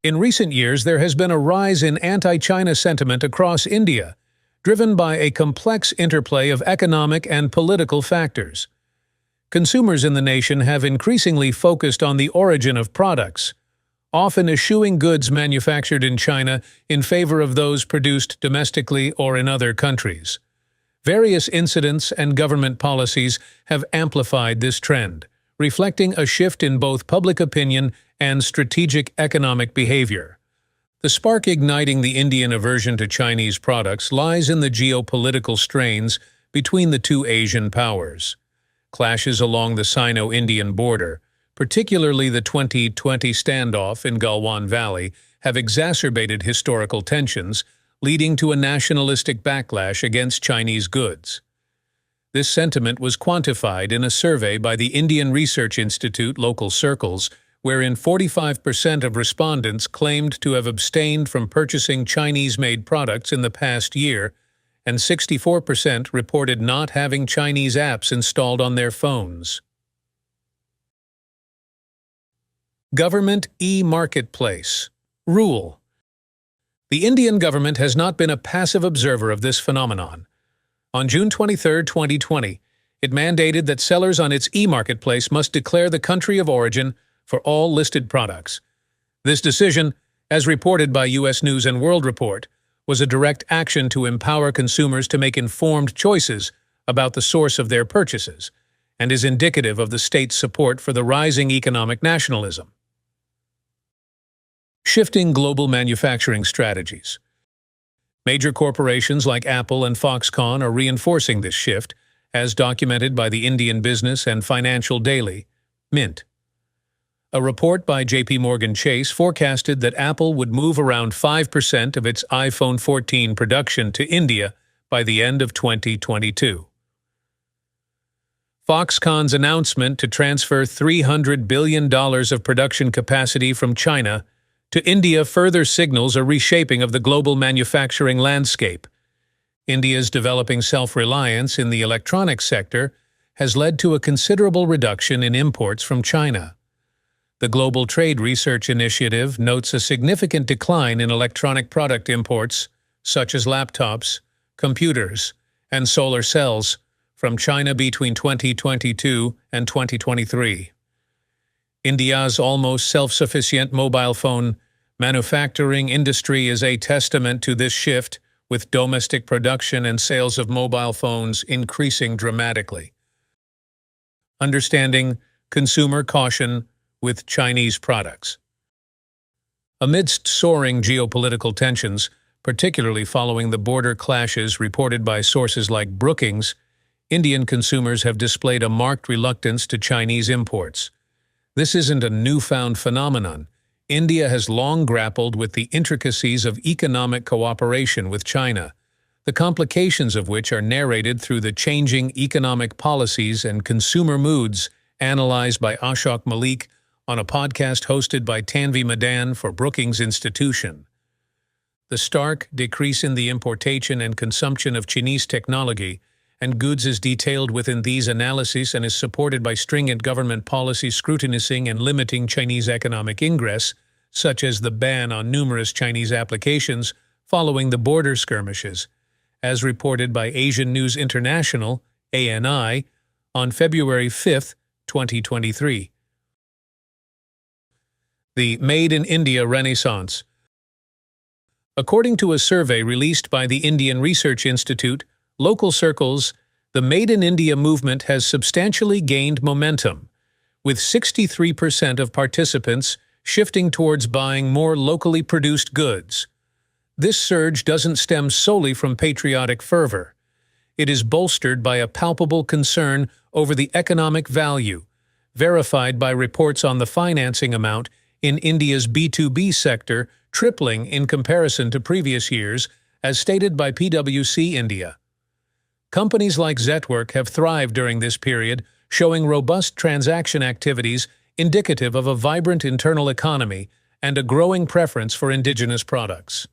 In recent years, there has been a rise in anti-China sentiment across India, driven by a complex interplay of economic and political factors. Consumers in the nation have increasingly focused on the origin of products, often eschewing goods manufactured in China in favor of those produced domestically or in other countries. Various incidents and government policies have amplified this trend, reflecting a shift in both public opinion and strategic economic behavior. The spark igniting the Indian aversion to Chinese products lies in the geopolitical strains between the two Asian powers. Clashes along the Sino-Indian border, particularly the 2020 standoff in Galwan Valley, have exacerbated historical tensions, leading to a nationalistic backlash against Chinese goods. This sentiment was quantified in a survey by the Indian Research Institute Local Circles, wherein 45% of respondents claimed to have abstained from purchasing Chinese-made products in the past year, and 64% reported not having Chinese apps installed on their phones. Government e-marketplace. Rule. The Indian government has not been a passive observer of this phenomenon. On June 23, 2020, it mandated that sellers on its e-marketplace must declare the country of origin for all listed products. This decision, as reported by U.S. News and World Report, was a direct action to empower consumers to make informed choices about the source of their purchases, and is indicative of the state's support for the rising economic nationalism. Shifting global manufacturing strategies. Major corporations like Apple and Foxconn are reinforcing this shift, as documented by the Indian Business and Financial Daily, Mint. A report by J.P. Morgan Chase forecasted that Apple would move around 5% of its iPhone 14 production to India by the end of 2022. Foxconn's announcement to transfer $300 billion of production capacity from China to India further signals a reshaping of the global manufacturing landscape. India's developing self-reliance in the electronics sector has led to a considerable reduction in imports from China. The Global Trade Research Initiative notes a significant decline in electronic product imports, such as laptops, computers, and solar cells, from China between 2022 and 2023. India's almost self-sufficient mobile phone manufacturing industry is a testament to this shift, with domestic production and sales of mobile phones increasing dramatically. Understanding consumer caution with Chinese products. Amidst soaring geopolitical tensions, particularly following the border clashes reported by sources like Brookings, Indian consumers have displayed a marked reluctance to Chinese imports. This isn't a newfound phenomenon. India has long grappled with the intricacies of economic cooperation with China, the complications of which are narrated through the changing economic policies and consumer moods analyzed by Ashok Malik on a podcast hosted by Tanvi Madan for Brookings Institution. The stark decrease in the importation and consumption of Chinese technology and goods is detailed within these analyses and is supported by stringent government policies scrutinizing and limiting Chinese economic ingress, such as the ban on numerous Chinese applications following the border skirmishes, as reported by Asian News International, ANI, on February 5, 2023. The Made in India Renaissance. According to a survey released by the Indian Research Institute, Local Circles, the Made in India movement has substantially gained momentum, with 63% of participants shifting towards buying more locally produced goods. This surge doesn't stem solely from patriotic fervor. It is bolstered by a palpable concern over the economic value, verified by reports on the financing amount in India's B2B sector tripling in comparison to previous years, as stated by PwC India. Companies like Zetwork have thrived during this period, showing robust transaction activities indicative of a vibrant internal economy and a growing preference for indigenous products.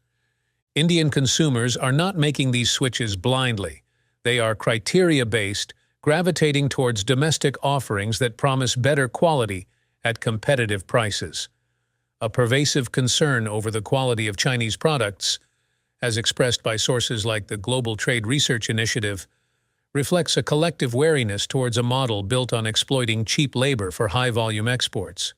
Indian consumers are not making these switches blindly. They are criteria-based, gravitating towards domestic offerings that promise better quality at competitive prices. A pervasive concern over the quality of Chinese products, as expressed by sources like the Global Trade Research Initiative, reflects a collective wariness towards a model built on exploiting cheap labor for high-volume exports.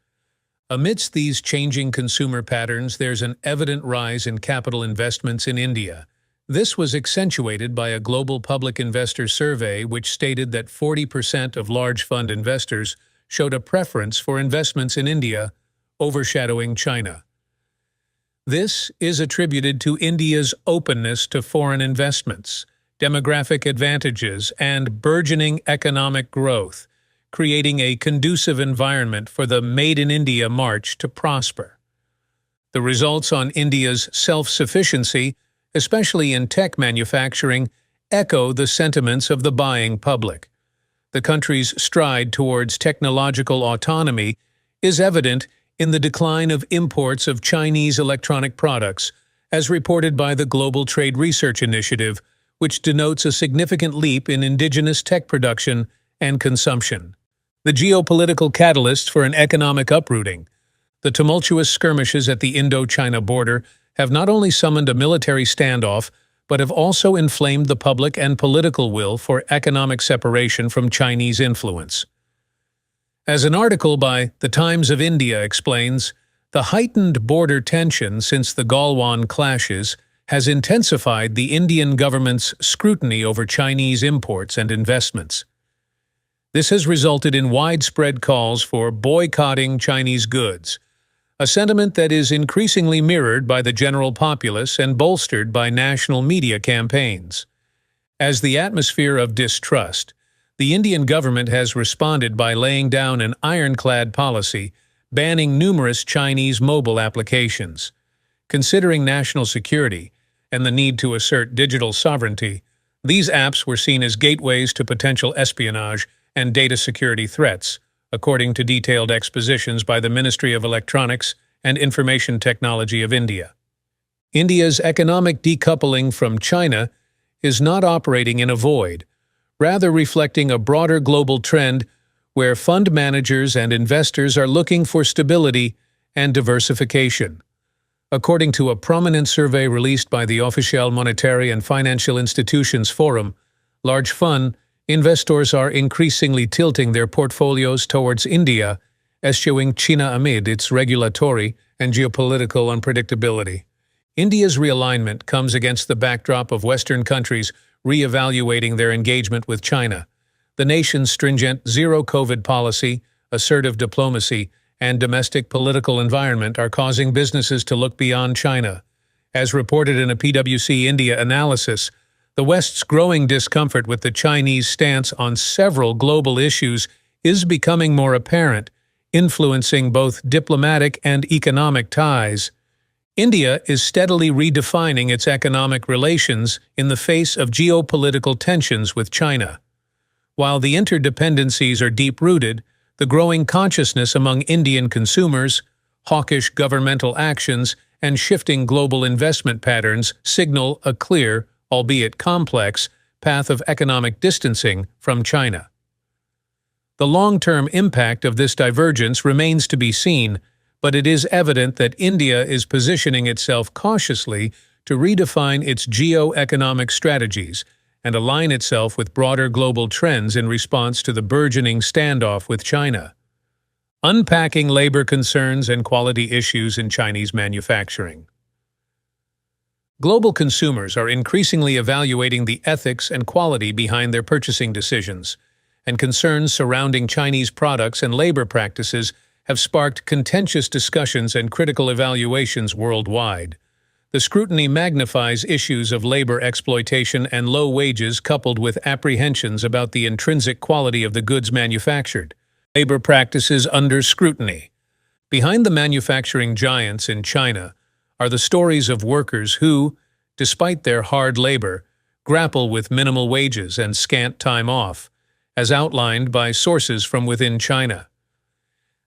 Amidst these changing consumer patterns, there's an evident rise in capital investments in India. This was accentuated by a global public investor survey which stated that 40% of large fund investors showed a preference for investments in India, overshadowing China. This is attributed to India's openness to foreign investments, demographic advantages, and burgeoning economic growth, creating a conducive environment for the Made in India march to prosper. The results on India's self-sufficiency, especially in tech manufacturing, echo the sentiments of the buying public. The country's stride towards technological autonomy is evident in the decline of imports of Chinese electronic products, as reported by the Global Trade Research Initiative, which denotes a significant leap in indigenous tech production and consumption. The geopolitical catalyst for an economic uprooting. The tumultuous skirmishes at the Indo-China border have not only summoned a military standoff, but have also inflamed the public and political will for economic separation from Chinese influence. As an article by The Times of India explains, the heightened border tension since the Galwan clashes has intensified the Indian government's scrutiny over Chinese imports and investments. This has resulted in widespread calls for boycotting Chinese goods, a sentiment that is increasingly mirrored by the general populace and bolstered by national media campaigns. As the atmosphere of distrust, the Indian government has responded by laying down an ironclad policy banning numerous Chinese mobile applications. Considering national security and the need to assert digital sovereignty, these apps were seen as gateways to potential espionage and data security threats, according to detailed expositions by the Ministry of Electronics and Information Technology of India. India's economic decoupling from China is not operating in a void, rather reflecting a broader global trend where fund managers and investors are looking for stability and diversification. According to a prominent survey released by the Official Monetary and Financial Institutions Forum, large fund investors are increasingly tilting their portfolios towards India, eschewing China amid its regulatory and geopolitical unpredictability. India's realignment comes against the backdrop of Western countries re-evaluating their engagement with China. The nation's stringent zero-COVID policy, assertive diplomacy, and domestic political environment are causing businesses to look beyond China. As reported in a PwC India analysis, the West's growing discomfort with the Chinese stance on several global issues is becoming more apparent, influencing both diplomatic and economic ties. India is steadily redefining its economic relations in the face of geopolitical tensions with China. While the interdependencies are deep-rooted, the growing consciousness among Indian consumers, hawkish governmental actions, and shifting global investment patterns signal a clear, albeit complex, path of economic distancing from China. The long-term impact of this divergence remains to be seen, but it is evident that India is positioning itself cautiously to redefine its geo-economic strategies and align itself with broader global trends in response to the burgeoning standoff with China. Unpacking labor concerns and quality issues in Chinese manufacturing. Global consumers are increasingly evaluating the ethics and quality behind their purchasing decisions, and concerns surrounding Chinese products and labor practices have sparked contentious discussions and critical evaluations worldwide. The scrutiny magnifies issues of labor exploitation and low wages coupled with apprehensions about the intrinsic quality of the goods manufactured. Labor practices under scrutiny. Behind the manufacturing giants in China are the stories of workers who, despite their hard labor, grapple with minimal wages and scant time off, as outlined by sources from within China.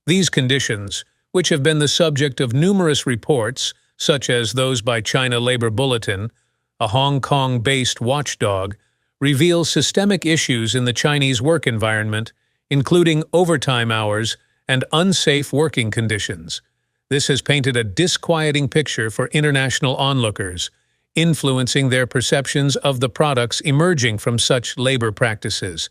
These conditions, which have been the subject of numerous reports, such as those by China Labor Bulletin, a Hong Kong-based watchdog, reveal systemic issues in the Chinese work environment, including overtime hours and unsafe working conditions. This has painted a disquieting picture for international onlookers, influencing their perceptions of the products emerging from such labor practices.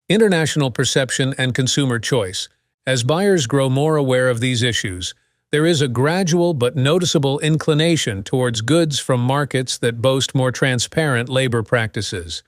International perception and consumer choice. As buyers grow more aware of these issues, there is a gradual but noticeable inclination towards goods from markets that boast more transparent labor practices.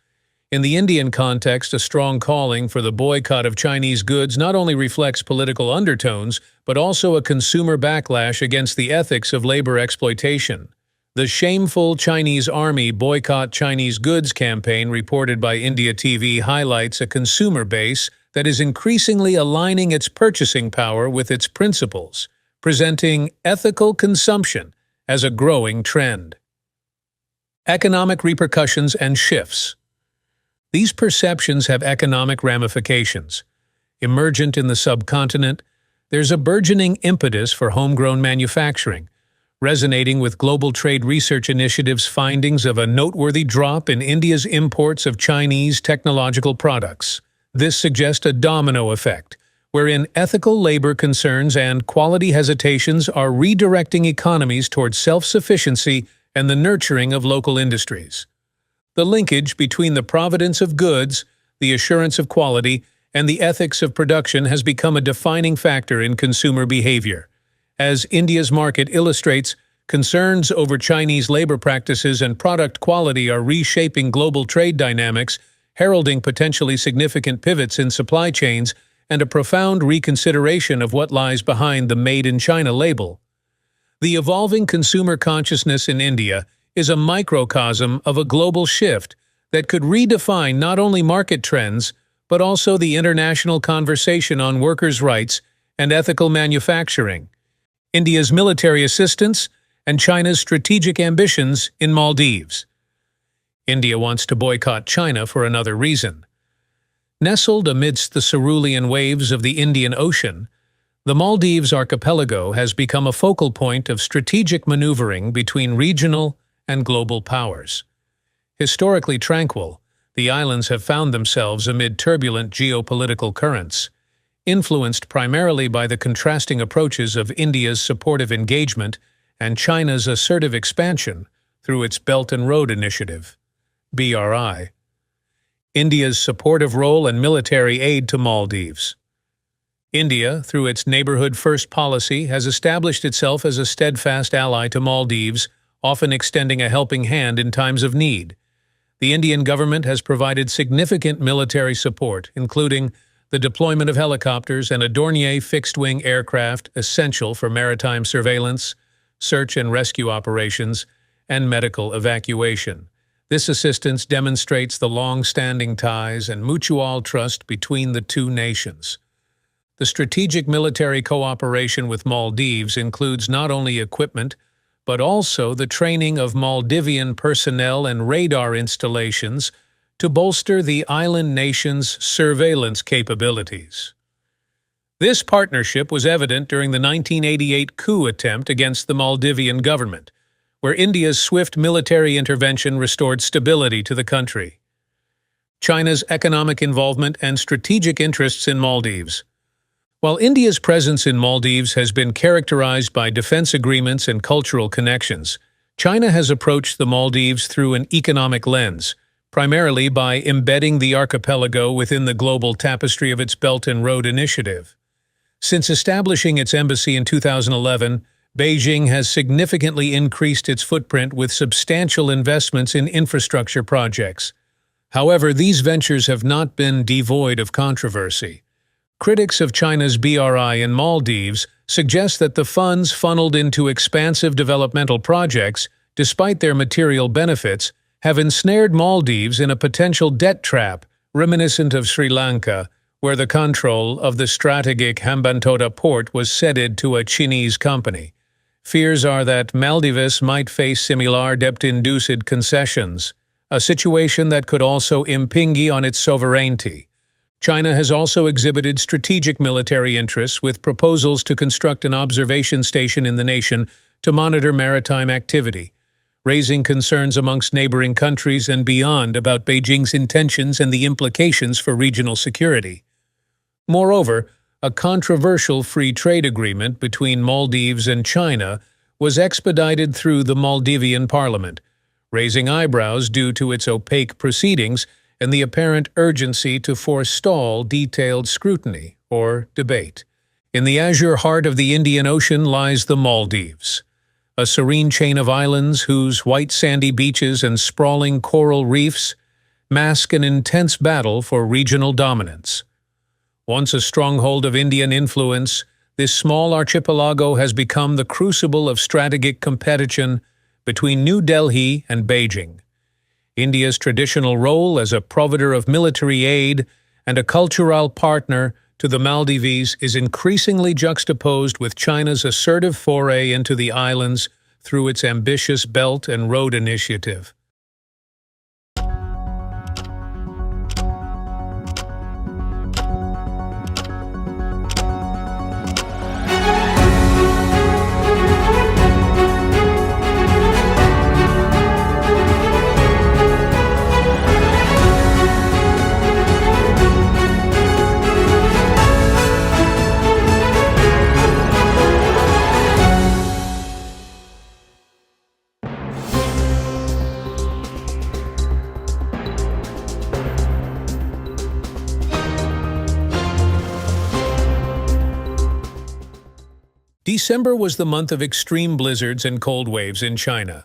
In the Indian context, a strong calling for the boycott of Chinese goods not only reflects political undertones, but also a consumer backlash against the ethics of labor exploitation. The shameful Chinese Army Boycott Chinese Goods campaign reported by India TV highlights a consumer base that is increasingly aligning its purchasing power with its principles, presenting ethical consumption as a growing trend. Economic repercussions and shifts. These perceptions have economic ramifications. Emergent in the subcontinent, there's a burgeoning impetus for homegrown manufacturing, resonating with Global Trade Research Initiative's findings of a noteworthy drop in India's imports of Chinese technological products. This suggests a domino effect, wherein ethical labor concerns and quality hesitations are redirecting economies towards self-sufficiency and the nurturing of local industries. The linkage between the provenance of goods, the assurance of quality, and the ethics of production has become a defining factor in consumer behavior. As India's market illustrates, concerns over Chinese labor practices and product quality are reshaping global trade dynamics, heralding potentially significant pivots in supply chains and a profound reconsideration of what lies behind the Made in China label. The evolving consumer consciousness in India is a microcosm of a global shift that could redefine not only market trends, but also the international conversation on workers' rights and ethical manufacturing. India's military assistance and China's strategic ambitions in Maldives. India wants to boycott China for another reason. Nestled amidst the cerulean waves of the Indian Ocean, the Maldives archipelago has become a focal point of strategic maneuvering between regional and global powers. Historically tranquil, the islands have found themselves amid turbulent geopolitical currents, influenced primarily by the contrasting approaches of India's supportive engagement and China's assertive expansion through its Belt and Road Initiative, BRI. India's supportive role and military aid to Maldives. India, through its Neighborhood First policy, has established itself as a steadfast ally to Maldives, often extending a helping hand in times of need. The Indian government has provided significant military support, including the deployment of helicopters and a Dornier fixed-wing aircraft essential for maritime surveillance, search and rescue operations, and medical evacuation. This assistance demonstrates the long-standing ties and mutual trust between the two nations. The strategic military cooperation with Maldives includes not only equipment, but also the training of Maldivian personnel and radar installations to bolster the island nation's surveillance capabilities. This partnership was evident during the 1988 coup attempt against the Maldivian government, where India's swift military intervention restored stability to the country. China's economic involvement and strategic interests in Maldives. While India's presence in Maldives has been characterized by defense agreements and cultural connections, China has approached the Maldives through an economic lens, primarily by embedding the archipelago within the global tapestry of its Belt and Road Initiative. Since establishing its embassy in 2011, Beijing has significantly increased its footprint with substantial investments in infrastructure projects. However, these ventures have not been devoid of controversy. Critics of China's BRI in Maldives suggest that the funds funneled into expansive developmental projects, despite their material benefits, have ensnared Maldives in a potential debt trap reminiscent of Sri Lanka, where the control of the strategic Hambantota port was ceded to a Chinese company. Fears are that Maldives might face similar debt-induced concessions, a situation that could also impinge on its sovereignty. China has also exhibited strategic military interests with proposals to construct an observation station in the nation to monitor maritime activity, raising concerns amongst neighboring countries and beyond about Beijing's intentions and the implications for regional security. Moreover, a controversial free trade agreement between Maldives and China was expedited through the Maldivian parliament, raising eyebrows due to its opaque proceedings and the apparent urgency to forestall detailed scrutiny or debate. In the azure heart of the Indian Ocean lies the Maldives, a serene chain of islands whose white sandy beaches and sprawling coral reefs mask an intense battle for regional dominance. Once a stronghold of Indian influence, this small archipelago has become the crucible of strategic competition between New Delhi and Beijing. India's traditional role as a provider of military aid and a cultural partner to the Maldives is increasingly juxtaposed with China's assertive foray into the islands through its ambitious Belt and Road Initiative. December was the month of extreme blizzards and cold waves in China.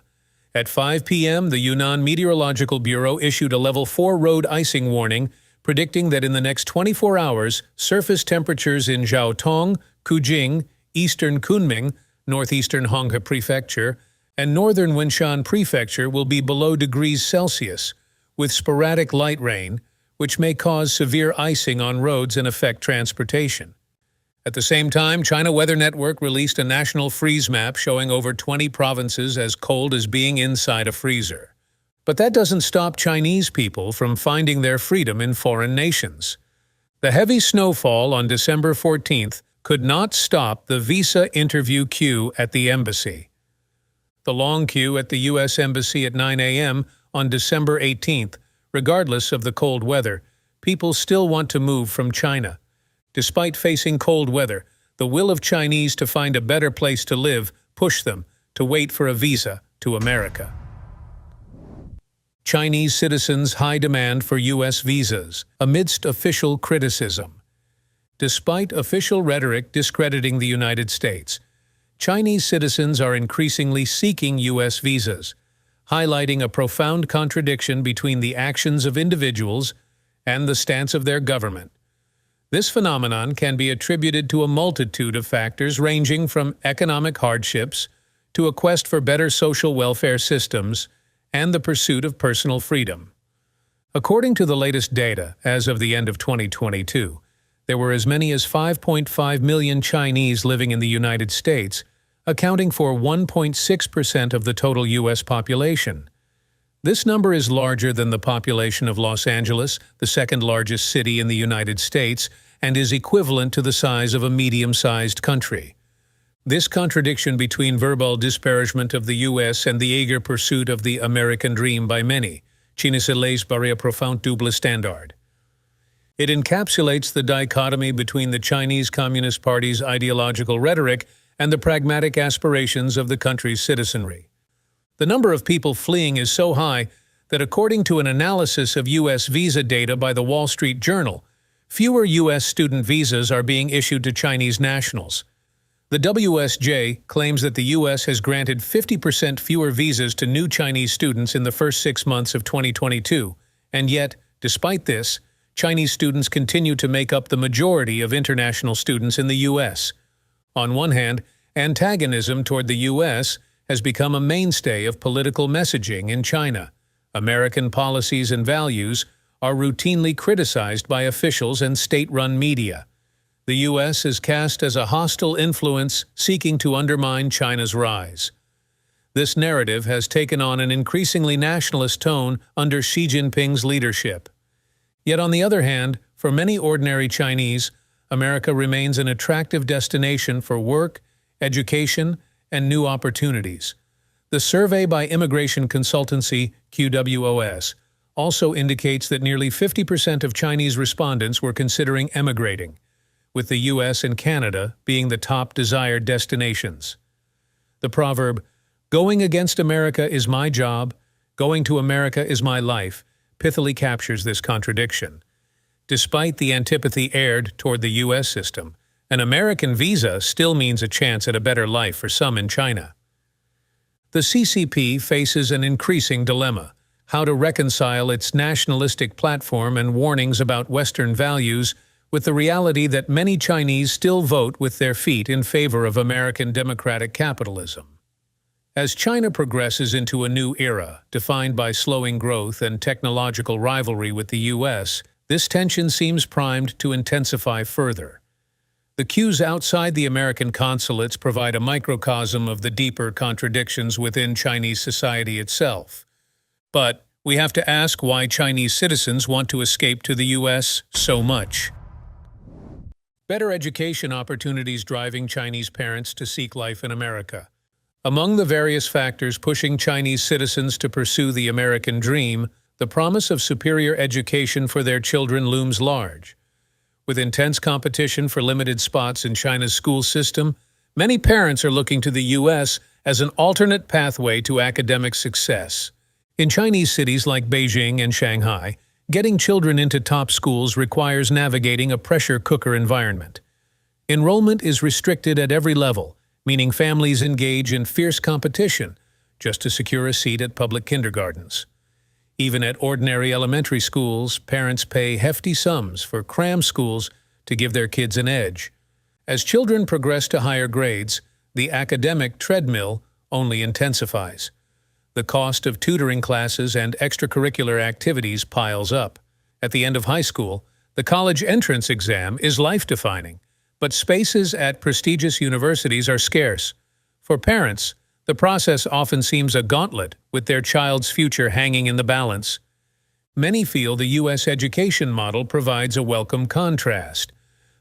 At 5 p.m., the Yunnan Meteorological Bureau issued a Level 4 road icing warning, predicting that in the next 24 hours, surface temperatures in Jiaotong, Kujing, eastern Kunming, northeastern Honghe Prefecture, and northern Wenshan Prefecture will be below degrees Celsius, with sporadic light rain, which may cause severe icing on roads and affect transportation. At the same time, China Weather Network released a national freeze map showing over 20 provinces as cold as being inside a freezer. But that doesn't stop Chinese people from finding their freedom in foreign nations. The heavy snowfall on December 14th could not stop the visa interview queue at the embassy. The long queue at the U.S. Embassy at 9 a.m. on December 18th, regardless of the cold weather, people still want to move from China. Despite facing cold weather, the will of Chinese to find a better place to live pushed them to wait for a visa to America. Chinese citizens' high demand for U.S. visas amidst official criticism. Despite official rhetoric discrediting the United States, Chinese citizens are increasingly seeking U.S. visas, highlighting a profound contradiction between the actions of individuals and the stance of their government. This phenomenon can be attributed to a multitude of factors ranging from economic hardships to a quest for better social welfare systems and the pursuit of personal freedom. According to the latest data, as of the end of 2022, there were as many as 5.5 million Chinese living in the United States, accounting for 1.6% of the total U.S. population. This number is larger than the population of Los Angeles, the second largest city in the United States, and is equivalent to the size of a medium-sized country. This contradiction between verbal disparagement of the U.S. and the eager pursuit of the American dream by many, China se laisse par un profond double standard. It encapsulates the dichotomy between the Chinese Communist Party's ideological rhetoric and the pragmatic aspirations of the country's citizenry. The number of people fleeing is so high that according to an analysis of U.S. visa data by the Wall Street Journal, fewer U.S. student visas are being issued to Chinese nationals. The WSJ claims that the U.S. has granted 50% fewer visas to new Chinese students in the first 6 months of 2022, and yet, despite this, Chinese students continue to make up the majority of international students in the U.S. On one hand, antagonism toward the U.S. has become a mainstay of political messaging in China. American policies and values are routinely criticized by officials and state-run media. The U.S. is cast as a hostile influence seeking to undermine China's rise. This narrative has taken on an increasingly nationalist tone under Xi Jinping's leadership. Yet on the other hand, for many ordinary Chinese, America remains an attractive destination for work, education, and new opportunities. The survey by immigration consultancy QWOS also indicates that nearly 50% of Chinese respondents were considering emigrating, with the US and Canada being the top desired destinations. The proverb, "Going against America is my job, going to America is my life," pithily captures this contradiction. Despite the antipathy aired toward the US system, an American visa still means a chance at a better life for some in China. The CCP faces an increasing dilemma: how to reconcile its nationalistic platform and warnings about Western values with the reality that many Chinese still vote with their feet in favor of American democratic capitalism. As China progresses into a new era, defined by slowing growth and technological rivalry with the US, this tension seems primed to intensify further. The queues outside the American consulates provide a microcosm of the deeper contradictions within Chinese society itself. But we have to ask why Chinese citizens want to escape to the US so much. Better education opportunities driving Chinese parents to seek life in America. Among the various factors pushing Chinese citizens to pursue the American dream, the promise of superior education for their children looms large. With intense competition for limited spots in China's school system, many parents are looking to the US as an alternate pathway to academic success. In Chinese cities like Beijing and Shanghai, getting children into top schools requires navigating a pressure cooker environment. Enrollment is restricted at every level, meaning families engage in fierce competition just to secure a seat at public kindergartens. Even at ordinary elementary schools, parents pay hefty sums for cram schools to give their kids an edge. As children progress to higher grades, the academic treadmill only intensifies. The cost of tutoring classes and extracurricular activities piles up. At the end of high school, the college entrance exam is life-defining, but spaces at prestigious universities are scarce. For parents, the process often seems a gauntlet, with their child's future hanging in the balance. Many feel the U.S. education model provides a welcome contrast.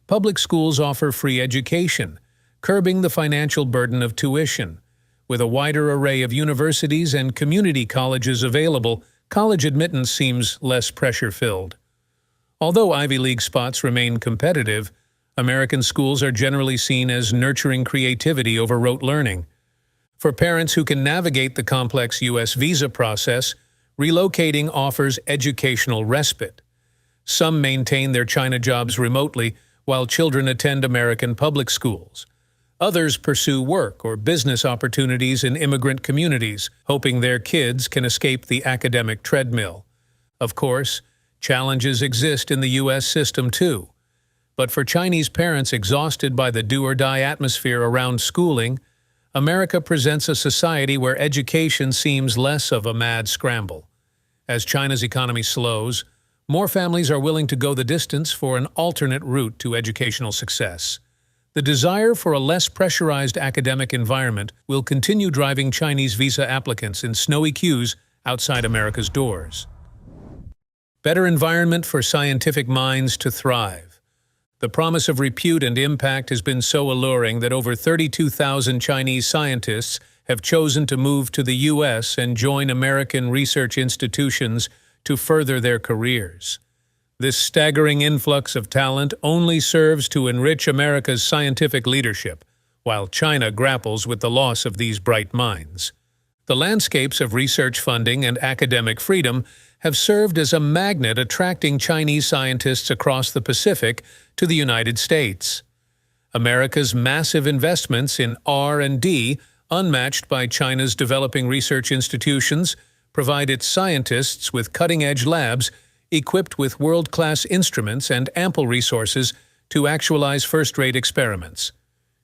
Public schools offer free education, curbing the financial burden of tuition. With a wider array of universities and community colleges available, college admittance seems less pressure-filled. Although Ivy League spots remain competitive, American schools are generally seen as nurturing creativity over rote learning. For parents who can navigate the complex U.S. visa process, relocating offers educational respite. Some maintain their China jobs remotely, while children attend American public schools. Others pursue work or business opportunities in immigrant communities, hoping their kids can escape the academic treadmill. Of course, challenges exist in the U.S. system too. But for Chinese parents exhausted by the do-or-die atmosphere around schooling, America presents a society where education seems less of a mad scramble. As China's economy slows, more families are willing to go the distance for an alternate route to educational success. The desire for a less pressurized academic environment will continue driving Chinese visa applicants in snowy queues outside America's doors. Better environment for scientific minds to thrive. The promise of repute and impact has been so alluring that over 32,000 Chinese scientists have chosen to move to the U.S. and join American research institutions to further their careers. This staggering influx of talent only serves to enrich America's scientific leadership, while China grapples with the loss of these bright minds. The landscapes of research funding and academic freedom have served as a magnet attracting Chinese scientists across the Pacific to the United States. America's massive investments in R&D, unmatched by China's developing research institutions, provide its scientists with cutting-edge labs equipped with world-class instruments and ample resources to actualize first-rate experiments.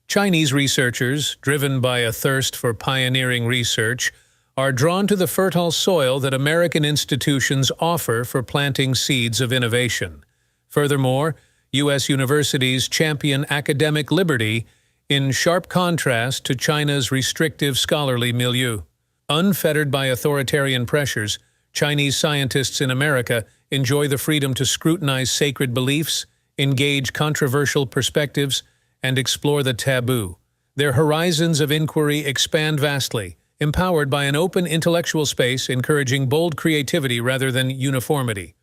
Chinese researchers, driven by a thirst for pioneering research, are drawn to the fertile soil that American institutions offer for planting seeds of innovation. Furthermore, U.S. universities champion academic liberty in sharp contrast to China's restrictive scholarly milieu. Unfettered by authoritarian pressures, Chinese scientists in America enjoy the freedom to scrutinize sacred beliefs, engage controversial perspectives, and explore the taboo. Their horizons of inquiry expand vastly, empowered by an open intellectual space encouraging bold creativity rather than uniformity.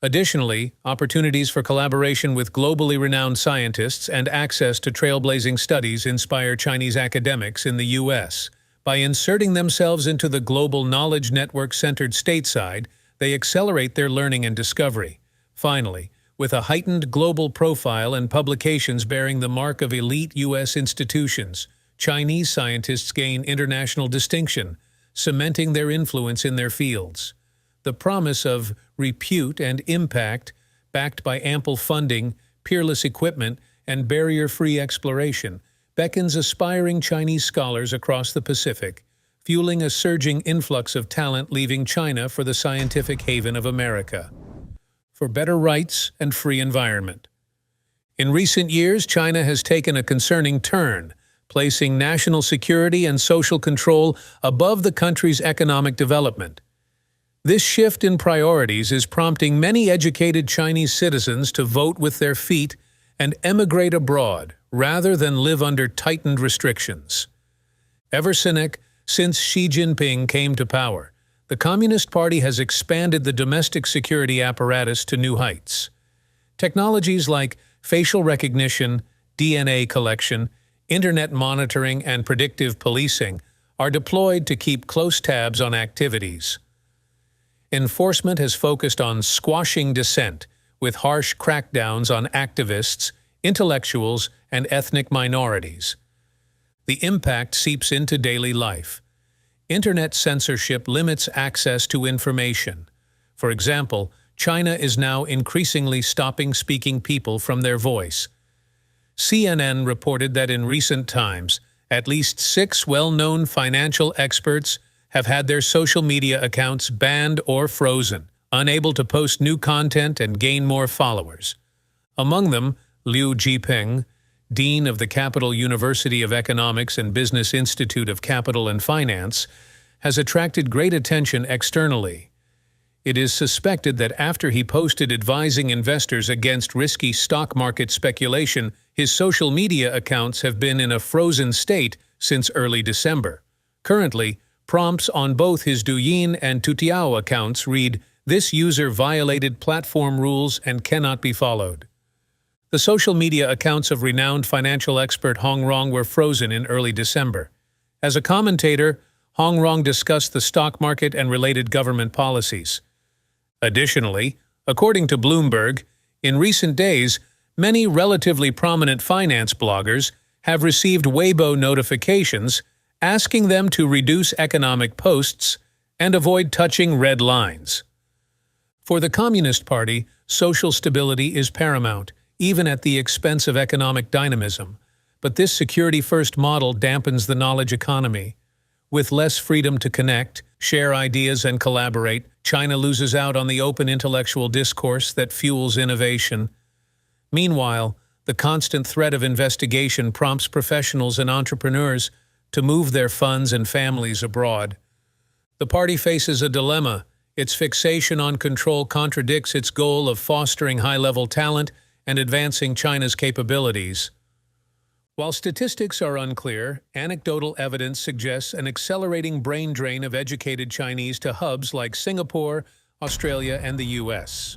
Additionally, opportunities for collaboration with globally renowned scientists and access to trailblazing studies inspire Chinese academics in the U.S. By inserting themselves into the global knowledge network centered stateside, they accelerate their learning and discovery. Finally, with a heightened global profile and publications bearing the mark of elite U.S. institutions, Chinese scientists gain international distinction, cementing their influence in their fields. The promise of repute and impact, backed by ample funding, peerless equipment, and barrier-free exploration, beckons aspiring Chinese scholars across the Pacific, fueling a surging influx of talent leaving China for the scientific haven of America. For better rights and free environment. In recent years, China has taken a concerning turn, placing national security and social control above the country's economic development. This shift in priorities is prompting many educated Chinese citizens to vote with their feet and emigrate abroad rather than live under tightened restrictions. Ever since Xi Jinping came to power, the Communist Party has expanded the domestic security apparatus to new heights. Technologies like facial recognition, DNA collection, internet monitoring, and predictive policing are deployed to keep close tabs on activities. Enforcement has focused on squashing dissent, with harsh crackdowns on activists, intellectuals, and ethnic minorities. The impact seeps into daily life. Internet censorship limits access to information. For example, China is now increasingly stopping speaking people from their voice. CNN reported that in recent times, at least 6 well-known financial experts have had their social media accounts banned or frozen, unable to post new content and gain more followers. Among them, Liu Jiping, Dean of the Capital University of Economics and Business Institute of Capital and Finance, has attracted great attention externally. It is suspected that after he posted advising investors against risky stock market speculation, his social media accounts have been in a frozen state since early December. Currently, prompts on both his Douyin and Toutiao accounts read, "This user violated platform rules and cannot be followed." The social media accounts of renowned financial expert Hong Rong were frozen in early December. As a commentator, Hong Rong discussed the stock market and related government policies. Additionally, according to Bloomberg, in recent days, many relatively prominent finance bloggers have received Weibo notifications asking them to reduce economic posts and avoid touching red lines. For the Communist Party, social stability is paramount, even at the expense of economic dynamism. But this security-first model dampens the knowledge economy. With less freedom to connect, share ideas, and collaborate, China loses out on the open intellectual discourse that fuels innovation. Meanwhile, the constant threat of investigation prompts professionals and entrepreneurs to move their funds and families abroad. The party faces a dilemma. Its fixation on control contradicts its goal of fostering high-level talent and advancing China's capabilities. While statistics are unclear, anecdotal evidence suggests an accelerating brain drain of educated Chinese to hubs like Singapore, Australia, and the U.S.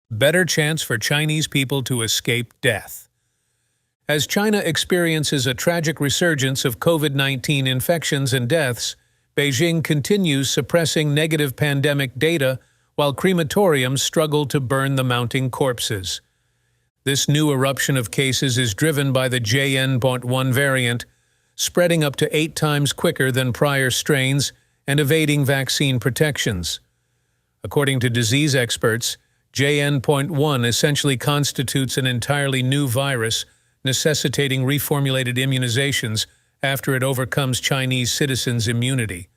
Better chance for Chinese people to escape death. As China experiences a tragic resurgence of COVID-19 infections and deaths, Beijing continues suppressing negative pandemic data while crematoriums struggle to burn the mounting corpses. This new eruption of cases is driven by the Xi'an variant, spreading up to 8 times quicker than prior strains and evading vaccine protections. According to disease experts, Xi'an essentially constitutes an entirely new virus, necessitating reformulated immunizations after it overcomes Chinese citizens' immunity.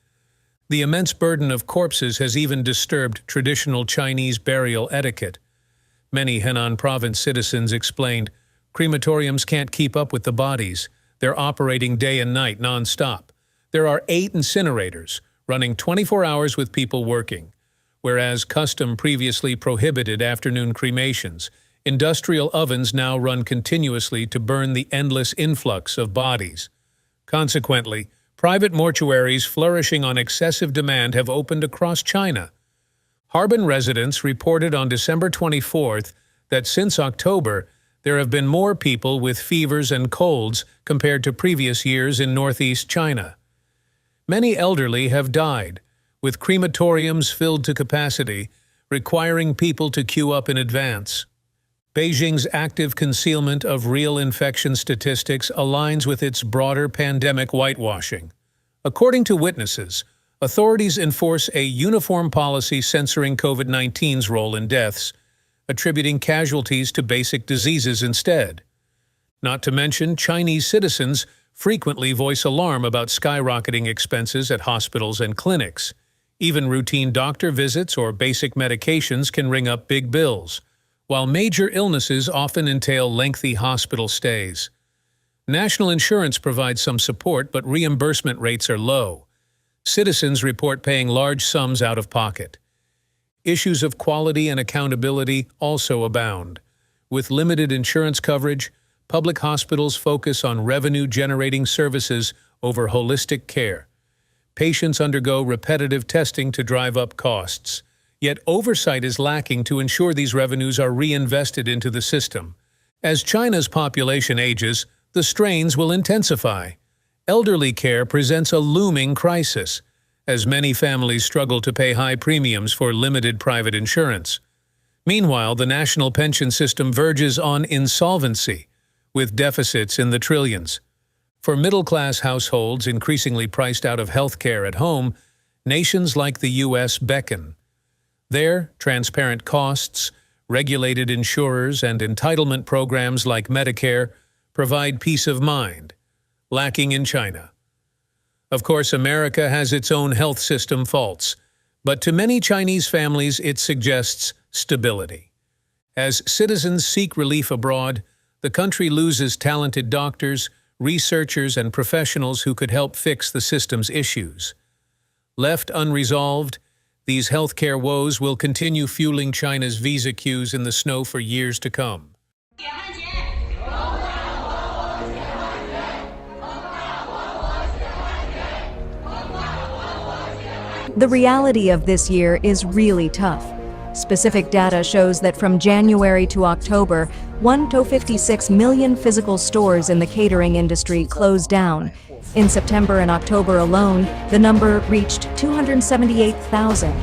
The immense burden of corpses has even disturbed traditional Chinese burial etiquette. Many Henan province citizens explained, crematoriums can't keep up with the bodies. They're operating day and night non-stop. There are 8 incinerators, running 24 hours with people working. Whereas custom previously prohibited afternoon cremations, industrial ovens now run continuously to burn the endless influx of bodies. Consequently, private mortuaries flourishing on excessive demand have opened across China. Harbin residents reported on December 24th that since October, there have been more people with fevers and colds compared to previous years in northeast China. Many elderly have died, with crematoriums filled to capacity, requiring people to queue up in advance. Beijing's active concealment of real infection statistics aligns with its broader pandemic whitewashing. According to witnesses, authorities enforce a uniform policy censoring COVID-19's role in deaths, attributing casualties to basic diseases instead. Not to mention, Chinese citizens frequently voice alarm about skyrocketing expenses at hospitals and clinics. Even routine doctor visits or basic medications can ring up big bills, while major illnesses often entail lengthy hospital stays. National insurance provides some support, but reimbursement rates are low. Citizens report paying large sums out of pocket. Issues of quality and accountability also abound. With limited insurance coverage, public hospitals focus on revenue-generating services over holistic care. Patients undergo repetitive testing to drive up costs. Yet oversight is lacking to ensure these revenues are reinvested into the system. As China's population ages, the strains will intensify. Elderly care presents a looming crisis, as many families struggle to pay high premiums for limited private insurance. Meanwhile, the national pension system verges on insolvency, with deficits in the trillions. For middle-class households increasingly priced out of health care at home, nations like the U.S. beckon. There, transparent costs, regulated insurers, and entitlement programs like Medicare provide peace of mind, lacking in China. Of course, America has its own health system faults, but to many Chinese families it suggests stability. As citizens seek relief abroad, the country loses talented doctors, researchers, and professionals who could help fix the system's issues. Left unresolved, these healthcare woes will continue fueling China's visa queues in the snow for years to come. The reality of this year is really tough. Specific data shows that from January to October, 156 million physical stores in the catering industry closed down. In September and October alone, the number reached 278,000.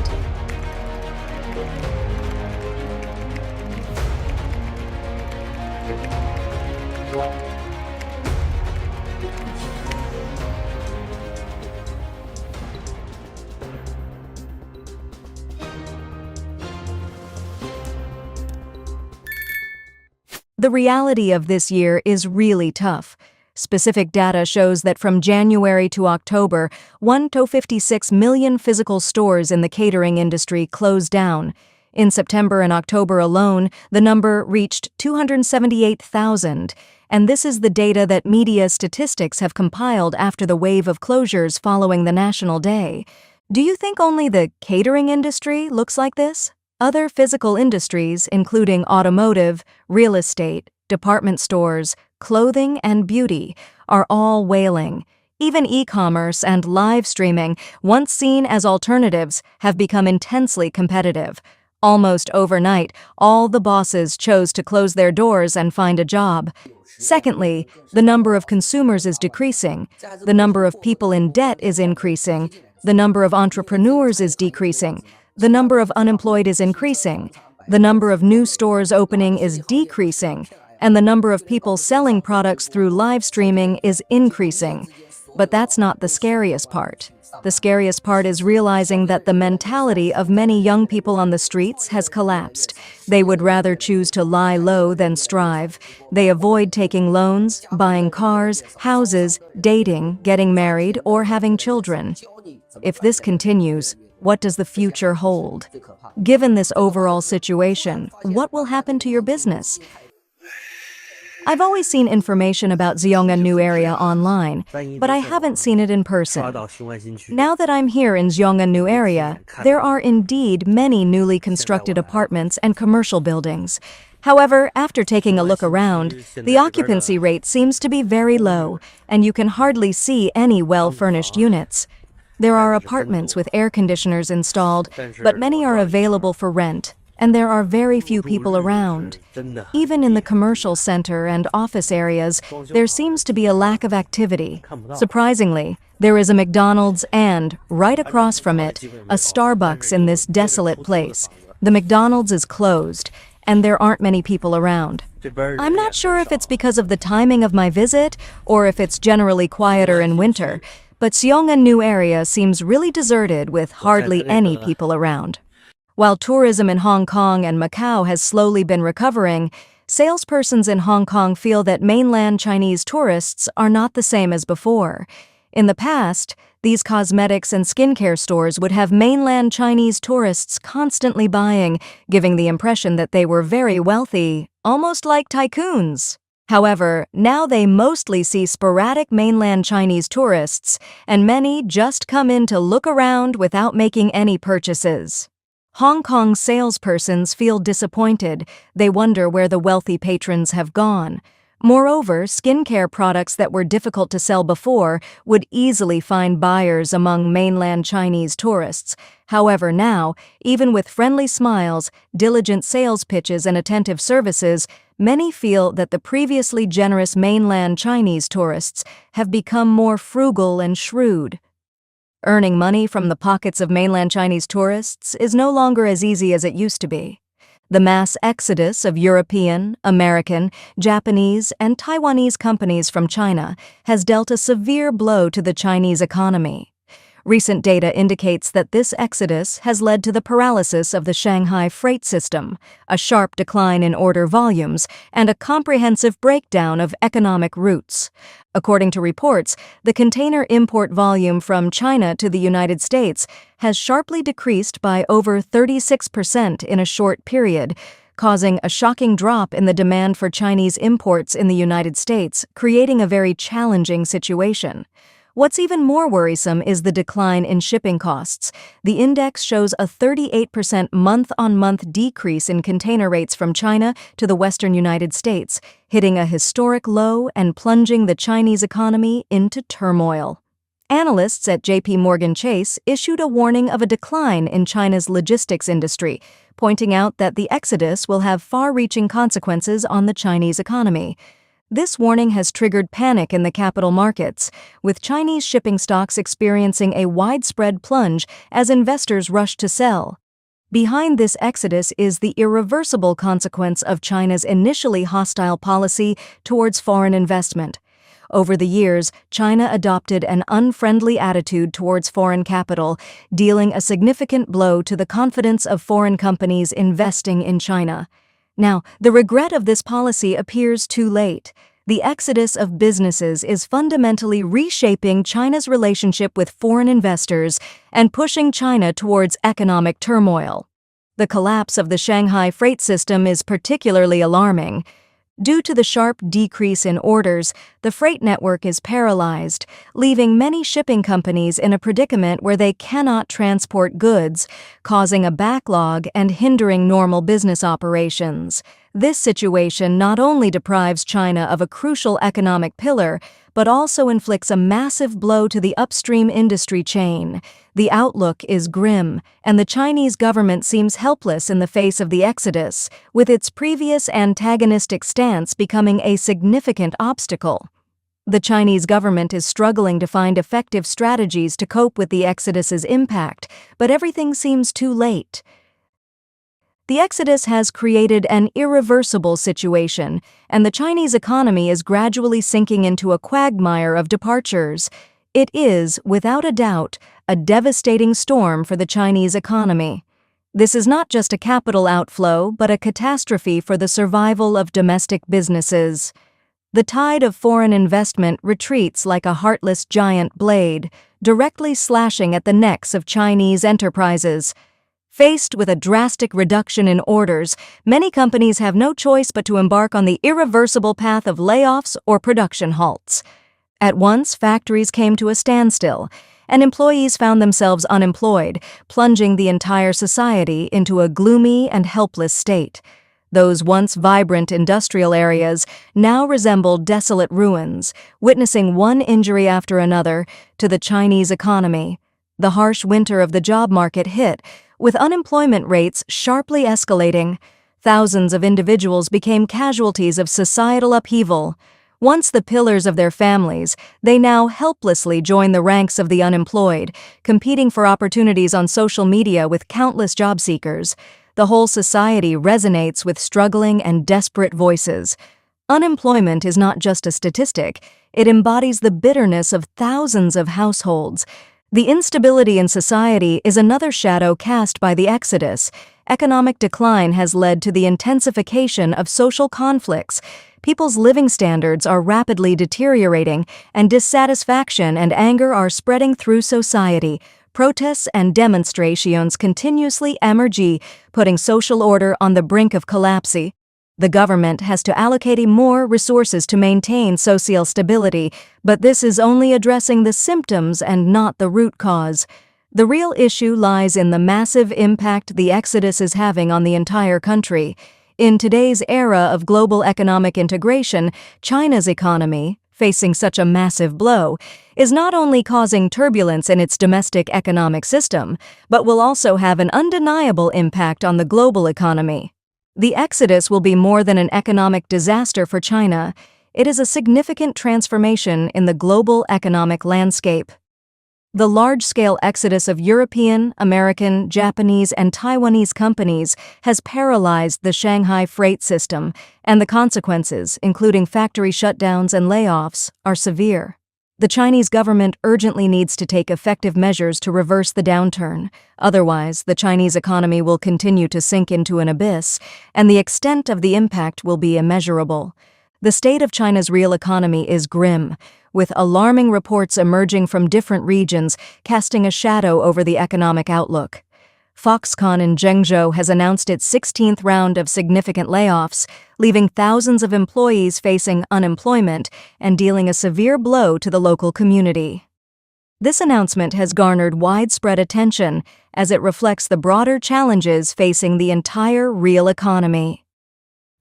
The reality of this year is really tough. Specific data shows that from January to October, 156 million physical stores in the catering industry closed down. In September and October alone, the number reached 278,000. And this is the data that media statistics have compiled after the wave of closures following the National Day. Do you think only the catering industry looks like this? Other physical industries, including automotive, real estate, department stores, clothing, and beauty, are all wailing. Even e-commerce and live streaming, once seen as alternatives, have become intensely competitive. Almost overnight, all the bosses chose to close their doors and find a job. Secondly, the number of consumers is decreasing. The number of people in debt is increasing. The number of entrepreneurs is decreasing. The number of unemployed is increasing. The number of new stores opening is decreasing. And the number of people selling products through live streaming is increasing. But that's not the scariest part. The scariest part is realizing that the mentality of many young people on the streets has collapsed. They would rather choose to lie low than strive. They avoid taking loans, buying cars, houses, dating, getting married, or having children. If this continues, what does the future hold? Given this overall situation, what will happen to your business? I've always seen information about Xi'an new area online, but I haven't seen it in person. Now that I'm here in Xi'an new area, there are indeed many newly constructed apartments and commercial buildings. However, after taking a look around, the occupancy rate seems to be very low, and you can hardly see any well-furnished units. There are apartments with air conditioners installed, but many are available for rent, and there are very few people around. Even in the commercial center and office areas, there seems to be a lack of activity. Surprisingly, there is a McDonald's and, right across from it, a Starbucks in this desolate place. The McDonald's is closed, and there aren't many people around. I'm not sure if it's because of the timing of my visit or if it's generally quieter in winter, but Xi'an new area seems really deserted with hardly any people around. While tourism in Hong Kong and Macau has slowly been recovering, salespersons in Hong Kong feel that mainland Chinese tourists are not the same as before. In the past, these cosmetics and skincare stores would have mainland Chinese tourists constantly buying, giving the impression that they were very wealthy, almost like tycoons. However, now they mostly see sporadic mainland Chinese tourists, and many just come in to look around without making any purchases. Hong Kong salespersons feel disappointed. They wonder where the wealthy patrons have gone. Moreover, skincare products that were difficult to sell before would easily find buyers among mainland Chinese tourists. However, now, even with friendly smiles, diligent sales pitches, and attentive services, many feel that the previously generous mainland Chinese tourists have become more frugal and shrewd. Earning money from the pockets of mainland Chinese tourists is no longer as easy as it used to be. The mass exodus of European, American, Japanese, and Taiwanese companies from China has dealt a severe blow to the Chinese economy. Recent data indicates that this exodus has led to the paralysis of the Shanghai freight system, a sharp decline in order volumes, and a comprehensive breakdown of economic routes. According to reports, the container import volume from China to the United States has sharply decreased by over 36% in a short period, causing a shocking drop in the demand for Chinese imports in the United States, creating a very challenging situation. What's even more worrisome is the decline in shipping costs. The index shows a 38% month-on-month decrease in container rates from China to the western United States, hitting a historic low and plunging the Chinese economy into turmoil. Analysts at J.P. Morgan Chase issued a warning of a decline in China's logistics industry, pointing out that the exodus will have far-reaching consequences on the Chinese economy. This warning has triggered panic in the capital markets, with Chinese shipping stocks experiencing a widespread plunge as investors rush to sell. Behind this exodus is the irreversible consequence of China's initially hostile policy towards foreign investment. Over the years, China adopted an unfriendly attitude towards foreign capital, dealing a significant blow to the confidence of foreign companies investing in China. Now, the regret of this policy appears too late. The exodus of businesses is fundamentally reshaping China's relationship with foreign investors and pushing China towards economic turmoil. The collapse of the Shanghai freight system is particularly alarming. Due to the sharp decrease in orders, the freight network is paralyzed, leaving many shipping companies in a predicament where they cannot transport goods, causing a backlog and hindering normal business operations. This situation not only deprives China of a crucial economic pillar, but also inflicts a massive blow to the upstream industry chain. The outlook is grim, and the Chinese government seems helpless in the face of the exodus, with its previous antagonistic stance becoming a significant obstacle. The Chinese government is struggling to find effective strategies to cope with the exodus's impact, but everything seems too late. The exodus has created an irreversible situation, and the Chinese economy is gradually sinking into a quagmire of departures. It is, without a doubt, a devastating storm for the Chinese economy. This is not just a capital outflow, but a catastrophe for the survival of domestic businesses. The tide of foreign investment retreats like a heartless giant blade, directly slashing at the necks of Chinese enterprises. Faced with a drastic reduction in orders, many companies have no choice but to embark on the irreversible path of layoffs or production halts. At once, factories came to a standstill, and employees found themselves unemployed, plunging the entire society into a gloomy and helpless state. Those once vibrant industrial areas now resemble desolate ruins, witnessing one injury after another to the Chinese economy. The harsh winter of the job market hit, with unemployment rates sharply escalating. Thousands of individuals became casualties of societal upheaval. Once the pillars of their families, they now helplessly join the ranks of the unemployed, competing for opportunities on social media with countless job seekers. The whole society resonates with struggling and desperate voices. Unemployment is not just a statistic, it embodies the bitterness of thousands of households. The instability in society is another shadow cast by the exodus. Economic decline has led to the intensification of social conflicts. People's living standards are rapidly deteriorating, and dissatisfaction and anger are spreading through society. Protests and demonstrations continuously emerge, putting social order on the brink of collapse. The government has to allocate more resources to maintain social stability, but this is only addressing the symptoms and not the root cause. The real issue lies in the massive impact the exodus is having on the entire country. In today's era of global economic integration, China's economy, facing such a massive blow, is not only causing turbulence in its domestic economic system, but will also have an undeniable impact on the global economy. The exodus will be more than an economic disaster for China. It is a significant transformation in the global economic landscape. The large-scale exodus of European, American, Japanese, and Taiwanese companies has paralyzed the Shanghai freight system, and the consequences, including factory shutdowns and layoffs, are severe. The Chinese government urgently needs to take effective measures to reverse the downturn. Otherwise, the Chinese economy will continue to sink into an abyss, and the extent of the impact will be immeasurable. The state of China's real economy is grim, with alarming reports emerging from different regions, casting a shadow over the economic outlook. Foxconn in Zhengzhou has announced its 16th round of significant layoffs, leaving thousands of employees facing unemployment and dealing a severe blow to the local community. This announcement has garnered widespread attention as it reflects the broader challenges facing the entire real economy.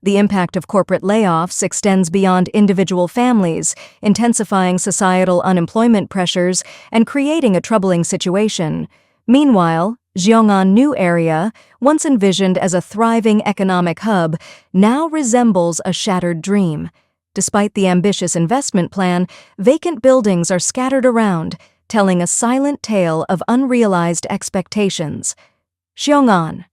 The impact of corporate layoffs extends beyond individual families, intensifying societal unemployment pressures and creating a troubling situation. Meanwhile, Xi'an New Area, once envisioned as a thriving economic hub, now resembles a shattered dream. Despite the ambitious investment plan, vacant buildings are scattered around, telling a silent tale of unrealized expectations. Xi'an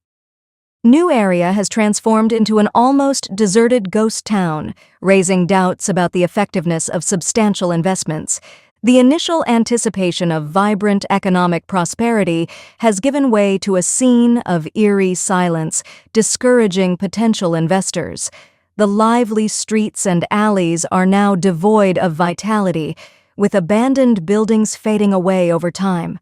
New Area has transformed into an almost deserted ghost town, raising doubts about the effectiveness of substantial investments. The initial anticipation of vibrant economic prosperity has given way to a scene of eerie silence, discouraging potential investors. The lively streets and alleys are now devoid of vitality, with abandoned buildings fading away over time.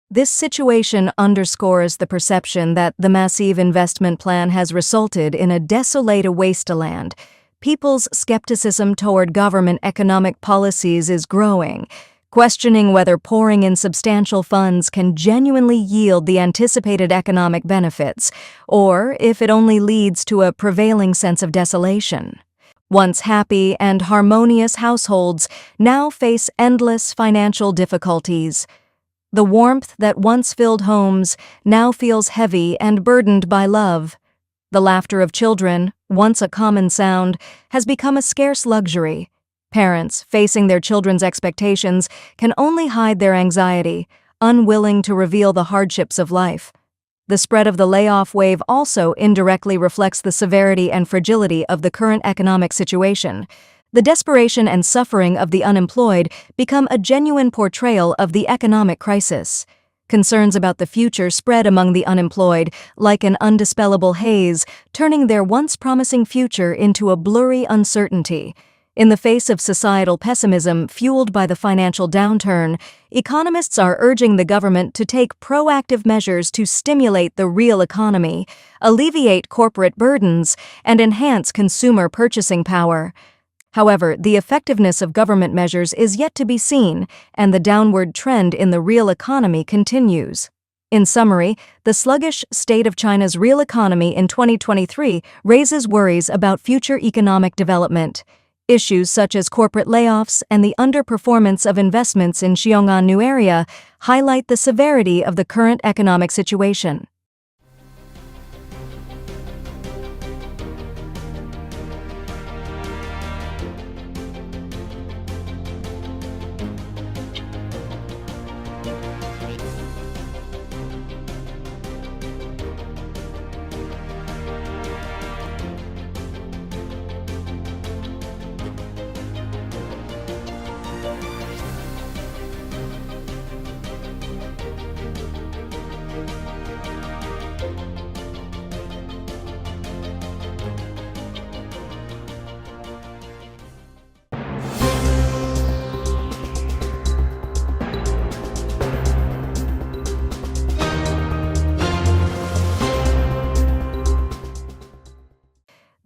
This situation underscores the perception that the massive investment plan has resulted in a desolate wasteland. People's skepticism toward government economic policies is growing, questioning whether pouring in substantial funds can genuinely yield the anticipated economic benefits, or if it only leads to a prevailing sense of desolation. Once happy and harmonious households now face endless financial difficulties. The warmth that once filled homes now feels heavy and burdened by love. The laughter of children, once a common sound, has become a scarce luxury. Parents, facing their children's expectations, can only hide their anxiety, unwilling to reveal the hardships of life. The spread of the layoff wave also indirectly reflects the severity and fragility of the current economic situation. The desperation and suffering of the unemployed become a genuine portrayal of the economic crisis. Concerns about the future spread among the unemployed like an undispellable haze, turning their once promising future into a blurry uncertainty. In the face of societal pessimism fueled by the financial downturn, economists are urging the government to take proactive measures to stimulate the real economy, alleviate corporate burdens, and enhance consumer purchasing power. However, the effectiveness of government measures is yet to be seen, and the downward trend in the real economy continues. In summary, the sluggish state of China's real economy in 2023 raises worries about future economic development. Issues such as corporate layoffs and the underperformance of investments in Xi'an new area highlight the severity of the current economic situation.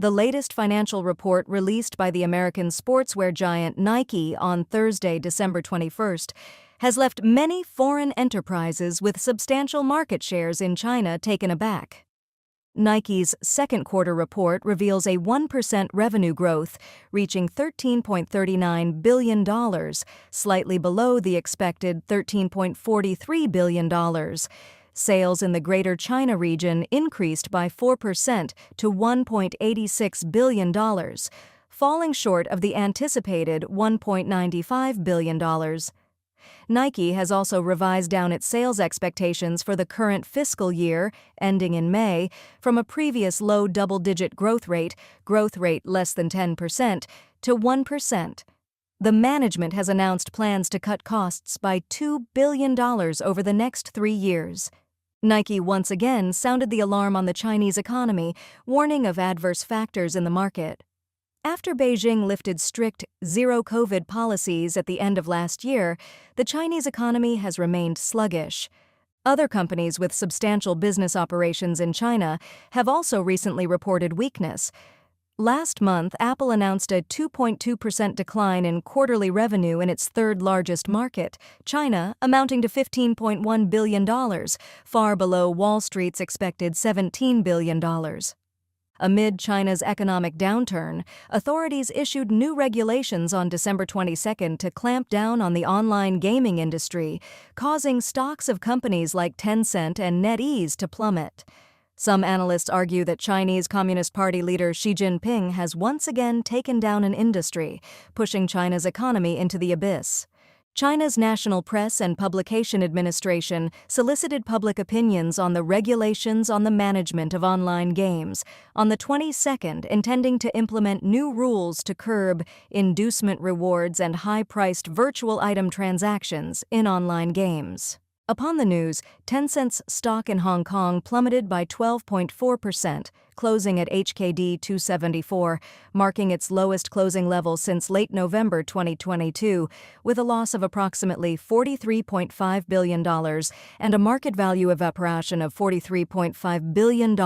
The latest financial report released by the American sportswear giant Nike on Thursday, December 21st, has left many foreign enterprises with substantial market shares in China taken aback. Nike's second quarter report reveals a 1% revenue growth, reaching $13.39 billion, slightly below the expected $13.43 billion. Sales in the Greater China region increased by 4% to $1.86 billion, falling short of the anticipated $1.95 billion. Nike has also revised down its sales expectations for the current fiscal year, ending in May, from a previous low double-digit growth rate less than 10%, to 1%. The management has announced plans to cut costs by $2 billion over the next 3 years. Nike once again sounded the alarm on the Chinese economy, warning of adverse factors in the market. After Beijing lifted strict zero-COVID policies at the end of last year, the Chinese economy has remained sluggish. Other companies with substantial business operations in China have also recently reported weakness. Last month, Apple announced a 2.2% decline in quarterly revenue in its third-largest market, China, amounting to $15.1 billion, far below Wall Street's expected $17 billion. Amid China's economic downturn, authorities issued new regulations on December 22 to clamp down on the online gaming industry, causing stocks of companies like Tencent and NetEase to plummet. Some analysts argue that Chinese Communist Party leader Xi Jinping has once again taken down an industry, pushing China's economy into the abyss. China's National Press and Publication Administration solicited public opinions on the regulations on the management of online games on the 22nd, intending to implement new rules to curb inducement rewards and high-priced virtual item transactions in online games. Upon the news, Tencent's stock in Hong Kong plummeted by 12.4%, closing at HKD 274, marking its lowest closing level since late November 2022, with a loss of approximately $43.5 billion and a market value evaporation of $43.5 billion.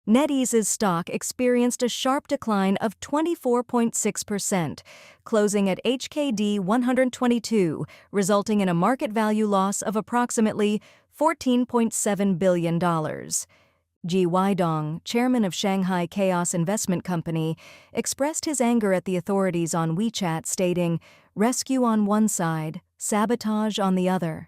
NetEase's stock experienced a sharp decline of 24.6%, closing at HKD 122, resulting in a market value loss of approximately $14.7 billion. Ji Weidong, chairman of Shanghai Chaos Investment Company, expressed his anger at the authorities on WeChat, stating, "Rescue on one side, sabotage on the other."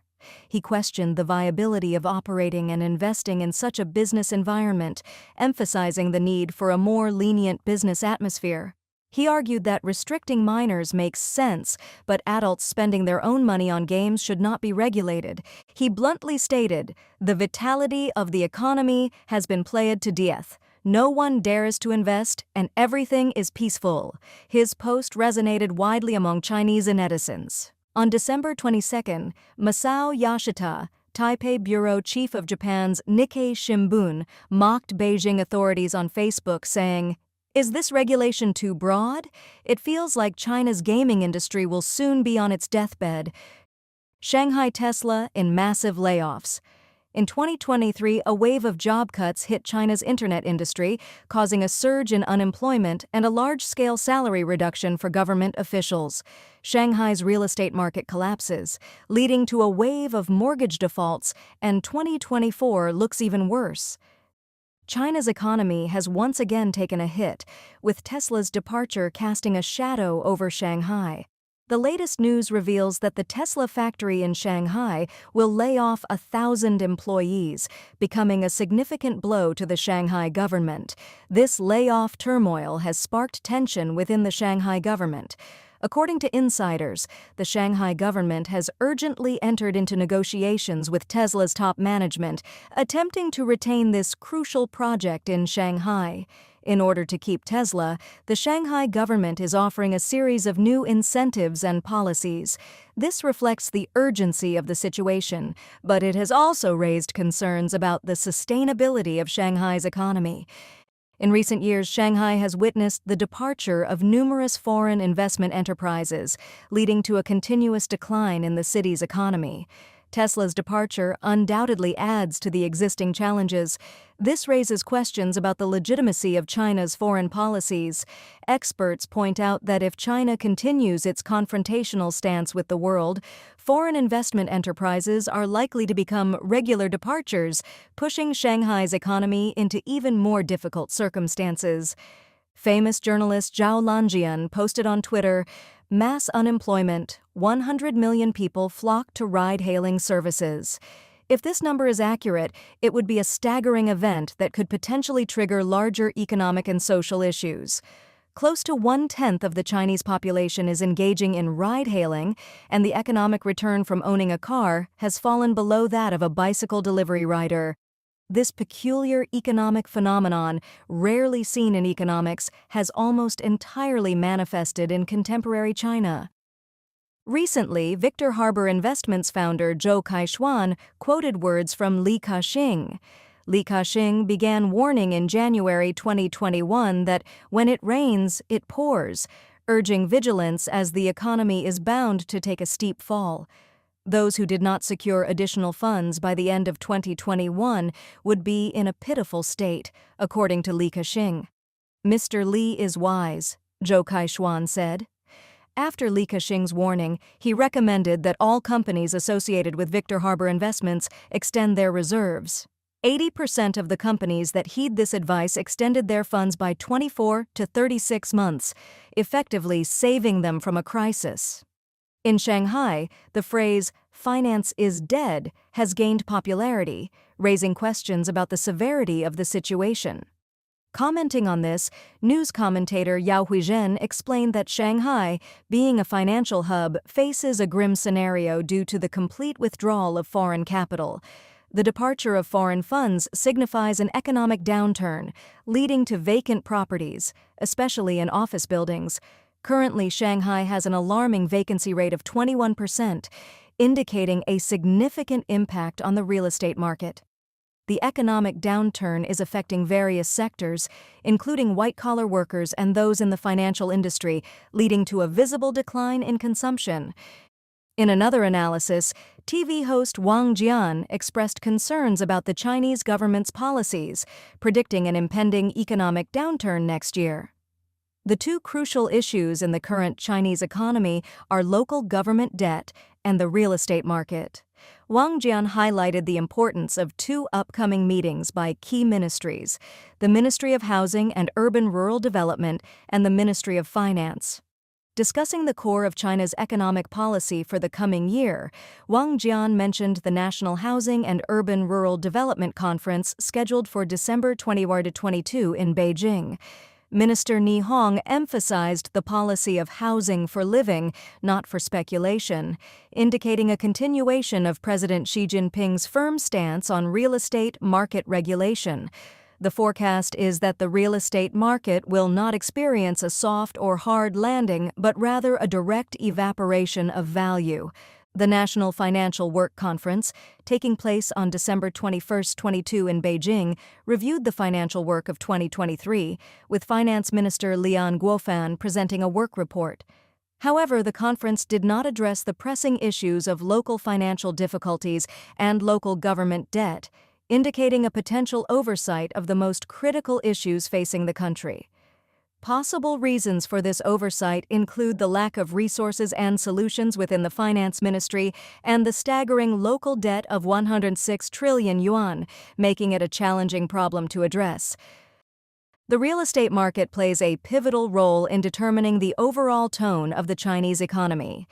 He questioned the viability of operating and investing in such a business environment, emphasizing the need for a more lenient business atmosphere. He argued that restricting minors makes sense, but adults spending their own money on games should not be regulated. He bluntly stated, "The vitality of the economy has been played to death. No one dares to invest, and everything is peaceful." His post resonated widely among Chinese netizens. On December 22, Masao Yashita, Taipei bureau chief of Japan's Nikkei Shimbun, mocked Beijing authorities on Facebook, saying, "Is this regulation too broad? It feels like China's gaming industry will soon be on its deathbed." Shanghai Tesla in massive layoffs. In 2023, a wave of job cuts hit China's internet industry, causing a surge in unemployment and a large-scale salary reduction for government officials. Shanghai's real estate market collapses, leading to a wave of mortgage defaults, and 2024 looks even worse. China's economy has once again taken a hit, with Tesla's departure casting a shadow over Shanghai. The latest news reveals that the Tesla factory in Shanghai will lay off 1,000 employees, becoming a significant blow to the Shanghai government. This layoff turmoil has sparked tension within the Shanghai government. According to insiders, the Shanghai government has urgently entered into negotiations with Tesla's top management, attempting to retain this crucial project in Shanghai. In order to keep Tesla, the Shanghai government is offering a series of new incentives and policies. This reflects the urgency of the situation, but it has also raised concerns about the sustainability of Shanghai's economy. In recent years, Shanghai has witnessed the departure of numerous foreign investment enterprises, leading to a continuous decline in the city's economy. Tesla's departure undoubtedly adds to the existing challenges. This raises questions about the legitimacy of China's foreign policies. Experts point out that if China continues its confrontational stance with the world, foreign investment enterprises are likely to become regular departures, pushing Shanghai's economy into even more difficult circumstances. Famous journalist Zhao Lanjian posted on Twitter, "Mass unemployment, 100 million people flock to ride-hailing services." If this number is accurate, it would be a staggering event that could potentially trigger larger economic and social issues. Close to 1/10 of the Chinese population is engaging in ride-hailing, and the economic return from owning a car has fallen below that of a bicycle delivery rider. This peculiar economic phenomenon, rarely seen in economics, has almost entirely manifested in contemporary China. Recently, Victor Harbor Investments founder Zhou Kaixuan quoted words from Li Ka-shing. Li Ka-shing began warning in January 2021 that when it rains, it pours, urging vigilance as the economy is bound to take a steep fall. Those who did not secure additional funds by the end of 2021 would be in a pitiful state, according to Li Ka-shing. "Mr. Li is wise," Zhou Kaixuan said. After Li Ka-shing's warning, he recommended that all companies associated with Victor Harbor Investments extend their reserves. 80% of the companies that heed this advice extended their funds by 24 to 36 months, effectively saving them from a crisis. In Shanghai, the phrase, "finance is dead," has gained popularity, raising questions about the severity of the situation. Commenting on this, news commentator Yao Huizhen explained that Shanghai, being a financial hub, faces a grim scenario due to the complete withdrawal of foreign capital. The departure of foreign funds signifies an economic downturn, leading to vacant properties, especially in office buildings. Currently, Shanghai has an alarming vacancy rate of 21%, indicating a significant impact on the real estate market. The economic downturn is affecting various sectors, including white-collar workers and those in the financial industry, leading to a visible decline in consumption. In another analysis, TV host Wang Jian expressed concerns about the Chinese government's policies, predicting an impending economic downturn next year. The two crucial issues in the current Chinese economy are local government debt and the real estate market. Wang Jian highlighted the importance of two upcoming meetings by key ministries, the Ministry of Housing and Urban-Rural Development and the Ministry of Finance. Discussing the core of China's economic policy for the coming year, Wang Jian mentioned the National Housing and Urban-Rural Development Conference scheduled for December 21-22 in Beijing. Minister Ni Hong emphasized the policy of housing for living, not for speculation, indicating a continuation of President Xi Jinping's firm stance on real estate market regulation. The forecast is that the real estate market will not experience a soft or hard landing, but rather a direct evaporation of value. The National Financial Work Conference, taking place on December 21-22 in Beijing, reviewed the financial work of 2023, with Finance Minister Lian Guofan presenting a work report. However, the conference did not address the pressing issues of local financial difficulties and local government debt, indicating a potential oversight of the most critical issues facing the country. Possible reasons for this oversight include the lack of resources and solutions within the finance ministry and the staggering local debt of 106 trillion yuan, making it a challenging problem to address. The real estate market plays a pivotal role in determining the overall tone of the Chinese economy.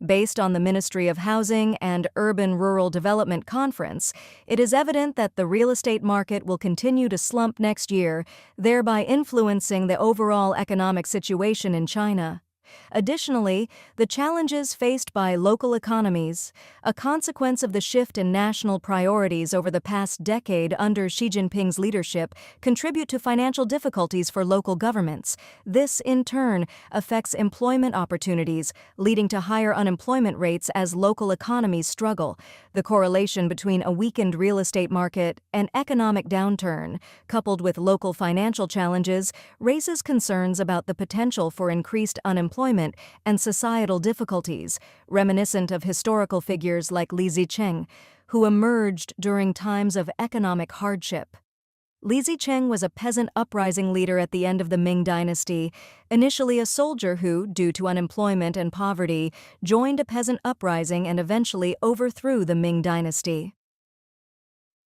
Based on the Ministry of Housing and Urban-Rural Development Conference, it is evident that the real estate market will continue to slump next year, thereby influencing the overall economic situation in China. Additionally, the challenges faced by local economies, a consequence of the shift in national priorities over the past decade under Xi Jinping's leadership, contribute to financial difficulties for local governments. This, in turn, affects employment opportunities, leading to higher unemployment rates as local economies struggle. The correlation between a weakened real estate market and economic downturn, coupled with local financial challenges, raises concerns about the potential for increased unemployment and societal difficulties, reminiscent of historical figures like Li Zicheng, who emerged during times of economic hardship. Li Zicheng was a peasant uprising leader at the end of the Ming Dynasty, initially a soldier who, due to unemployment and poverty, joined a peasant uprising and eventually overthrew the Ming Dynasty.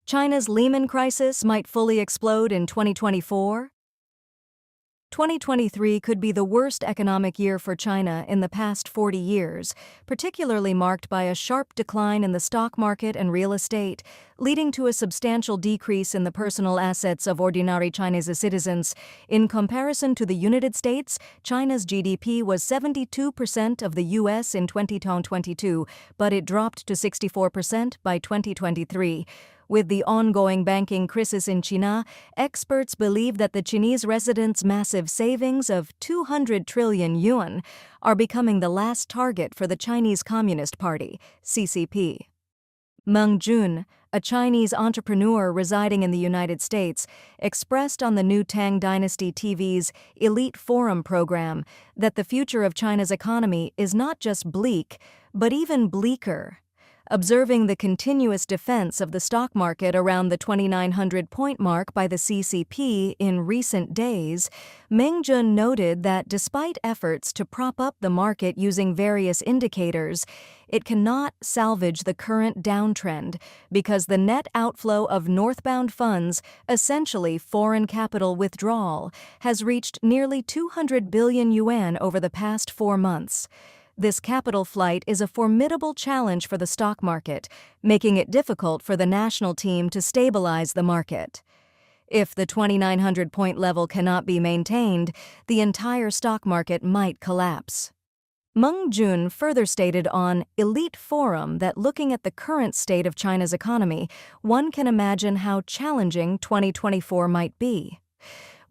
China's Lehman crisis might fully explode in 2024. 2023 could be the worst economic year for China in the past 40 years, particularly marked by a sharp decline in the stock market and real estate, leading to a substantial decrease in the personal assets of ordinary Chinese citizens. In comparison to the United States, China's GDP was 72% of the U.S. in 2022, but it dropped to 64% by 2023. With the ongoing banking crisis in China, experts believe that the Chinese residents' massive savings of 200 trillion yuan are becoming the last target for the Chinese Communist Party, CCP. Meng Jun, a Chinese entrepreneur residing in the United States, expressed on the new Tang Dynasty TV's Elite Forum program that the future of China's economy is not just bleak, but even bleaker. Observing the continuous defense of the stock market around the 2,900-point mark by the CCP in recent days, Meng Jun noted that despite efforts to prop up the market using various indicators, it cannot salvage the current downtrend because the net outflow of northbound funds, essentially foreign capital withdrawal, has reached nearly 200 billion yuan over the past 4 months. This capital flight is a formidable challenge for the stock market, making it difficult for the national team to stabilize the market. If the 2,900-point level cannot be maintained, the entire stock market might collapse. Meng Jun further stated on Elite Forum that looking at the current state of China's economy, one can imagine how challenging 2024 might be.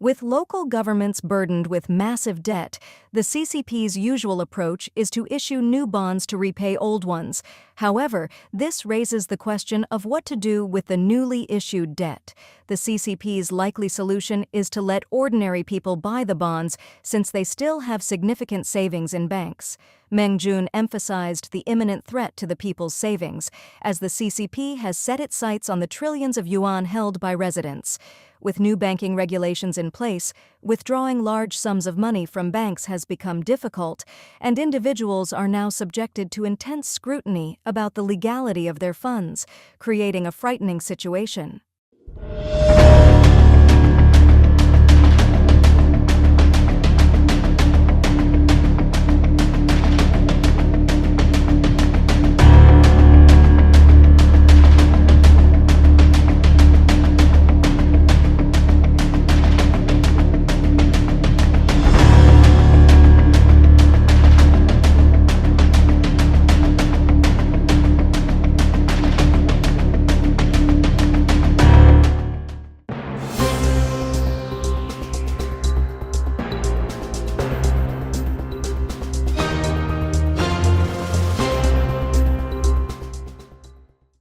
With local governments burdened with massive debt, the CCP's usual approach is to issue new bonds to repay old ones. However, this raises the question of what to do with the newly issued debt. The CCP's likely solution is to let ordinary people buy the bonds since they still have significant savings in banks. Meng Jun emphasized the imminent threat to the people's savings, as the CCP has set its sights on the trillions of yuan held by residents. With new banking regulations in place, withdrawing large sums of money from banks has become difficult, and individuals are now subjected to intense scrutiny about the legality of their funds, creating a frightening situation.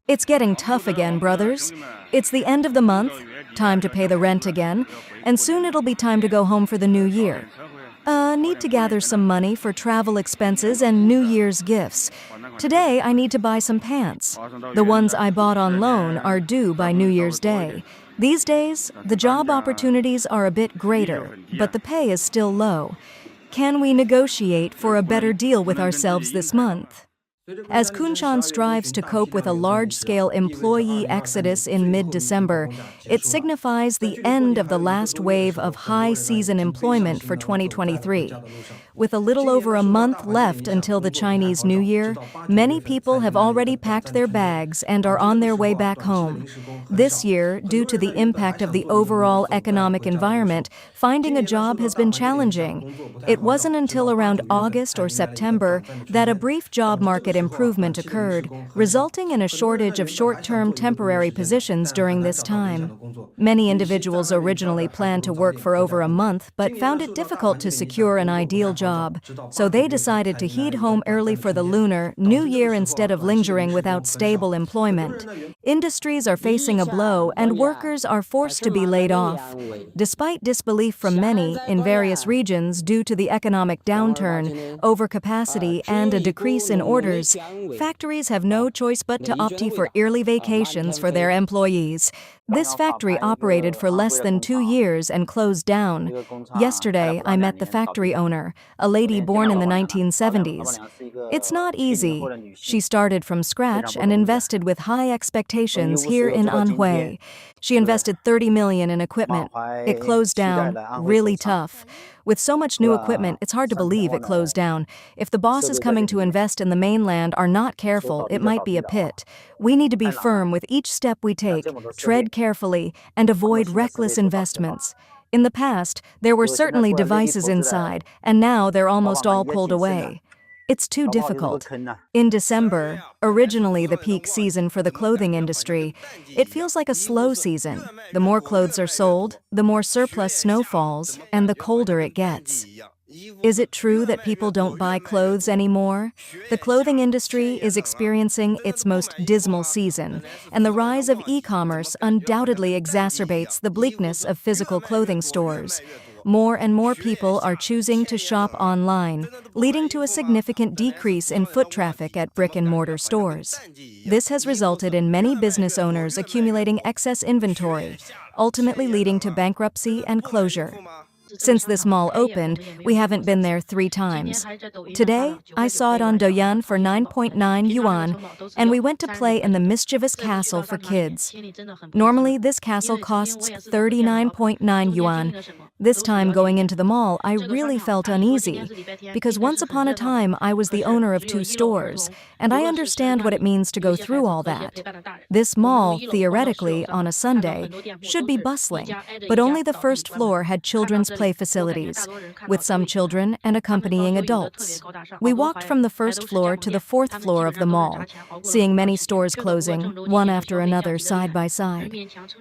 It's getting tough again, brothers. It's the end of the month, time to pay the rent again, and soon it'll be time to go home for the new year. Need to gather some money for travel expenses and New Year's gifts. Today, I need to buy some pants. The ones I bought on loan are due by New Year's Day. These days, the job opportunities are a bit greater, but the pay is still low. Can we negotiate for a better deal with ourselves this month? As Kunshan strives to cope with a large-scale employee exodus in mid-December, it signifies the end of the last wave of high-season employment for 2023. With a little over a month left until the Chinese New Year, many people have already packed their bags and are on their way back home. This year, due to the impact of the overall economic environment, finding a job has been challenging. It wasn't until around August or September that a brief job market improvement occurred, resulting in a shortage of short-term temporary positions during this time. Many individuals originally planned to work for over a month but found it difficult to secure an ideal job, so they decided to head home early for the Lunar New Year instead of lingering without stable employment. Industries are facing a blow and workers are forced to be laid off. Despite disbelief from many in various regions due to the economic downturn, overcapacity, and a decrease in orders, factories have no choice but to opt for early vacations for their employees. This factory operated for less than 2 years and closed down. Yesterday, I met the factory owner, a lady born in the 1970s. It's not easy. She started from scratch and invested with high expectations here in Anhui. She invested 30 million in equipment. It closed down. Really tough. With so much new equipment, it's hard to believe it closed down. If the bosses coming to invest in the mainland are not careful, it might be a pit. We need to be firm with each step we take, tread carefully, and avoid reckless investments. In the past, there were certainly devices inside, and now they're almost all pulled away. It's too difficult. In December, originally the peak season for the clothing industry, it feels like a slow season. The more clothes are sold, the more surplus snow falls, and the colder it gets. Is it true that people don't buy clothes anymore? The clothing industry is experiencing its most dismal season, and the rise of e-commerce undoubtedly exacerbates the bleakness of physical clothing stores. More and more people are choosing to shop online, leading to a significant decrease in foot traffic at brick-and-mortar stores. This has resulted in many business owners accumulating excess inventory, ultimately leading to bankruptcy and closure. Since this mall opened, we haven't been there 3 times. Today, I saw it on Douyin for 9.9 yuan, and we went to play in the mischievous castle for kids. Normally, this castle costs 39.9 yuan. This time going into the mall, I really felt uneasy, because once upon a time I was the owner of 2 stores, and I understand what it means to go through all that. This mall, theoretically, on a Sunday, should be bustling, but only the first floor had children's play facilities, with some children and accompanying adults. We walked from the first floor to the 4th floor of the mall, seeing many stores closing, one after another side by side.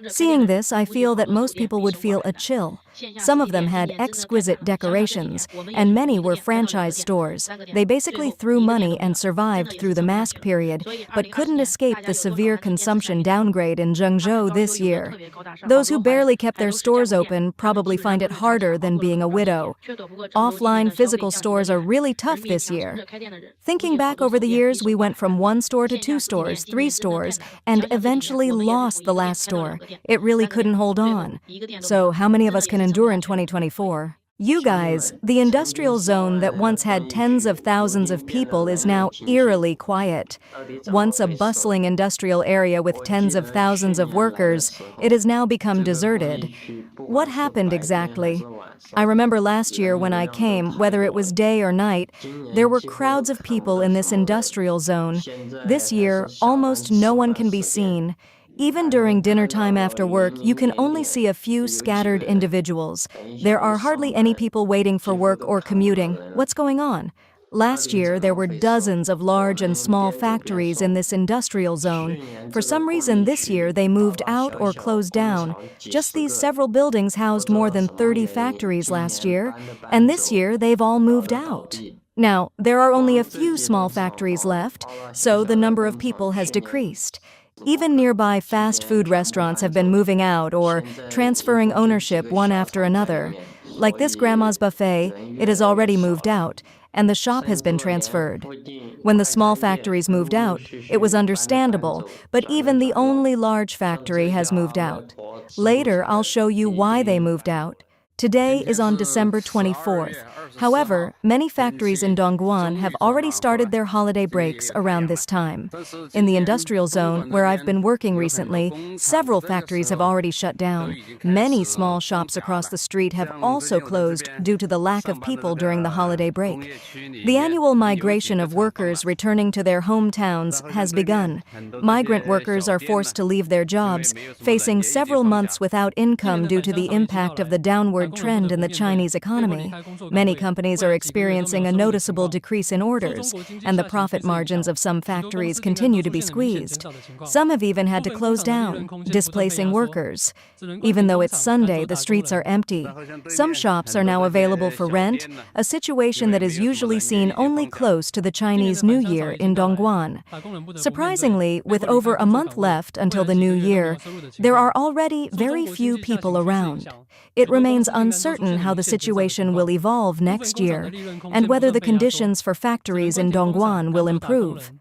Seeing this, I feel that most people would feel a chill. Some of them had exquisite decorations, and many were franchise stores. They basically threw money and survived through the mask period, but couldn't escape the severe consumption downgrade in Zhengzhou this year. Those who barely kept their stores open probably find it harder than being a widow. Offline physical stores are really tough this year. Thinking back over the years, we went from 1 store to 2 stores, 3 stores, and eventually lost the last store. It really couldn't hold on. So how many of us can endure in 2024? You guys, the industrial zone that once had tens of thousands of people is now eerily quiet. Once a bustling industrial area with tens of thousands of workers, it has now become deserted. What happened exactly? I remember last year when I came, whether it was day or night, there were crowds of people in this industrial zone. This year, almost no one can be seen. Even during dinner time after work, you can only see a few scattered individuals. There are hardly any people waiting for work or commuting. What's going on? Last year, there were dozens of large and small factories in this industrial zone. For some reason, this year, they moved out or closed down. Just these several buildings housed more than 30 factories last year, and this year, they've all moved out. Now, there are only a few small factories left, so the number of people has decreased. Even nearby fast food restaurants have been moving out or transferring ownership one after another. Like this Grandma's Buffet, it has already moved out, and the shop has been transferred. When the small factories moved out, it was understandable, but even the only large factory has moved out. Later, I'll show you why they moved out. Today is on December 24th. However, many factories in Dongguan have already started their holiday breaks around this time. In the industrial zone, where I've been working recently, several factories have already shut down. Many small shops across the street have also closed due to the lack of people during the holiday break. The annual migration of workers returning to their hometowns has begun. Migrant workers are forced to leave their jobs, facing several months without income due to the impact of the downward trend in the Chinese economy. Many companies are experiencing a noticeable decrease in orders, and the profit margins of some factories continue to be squeezed. Some have even had to close down, displacing workers. Even though it's Sunday, the streets are empty. Some shops are now available for rent, a situation that is usually seen only close to the Chinese New Year in Dongguan. Surprisingly, with over a month left until the New Year, there are already very few people around. It remains uncertain how the situation will evolve next year and whether the conditions for factories in Dongguan will improve.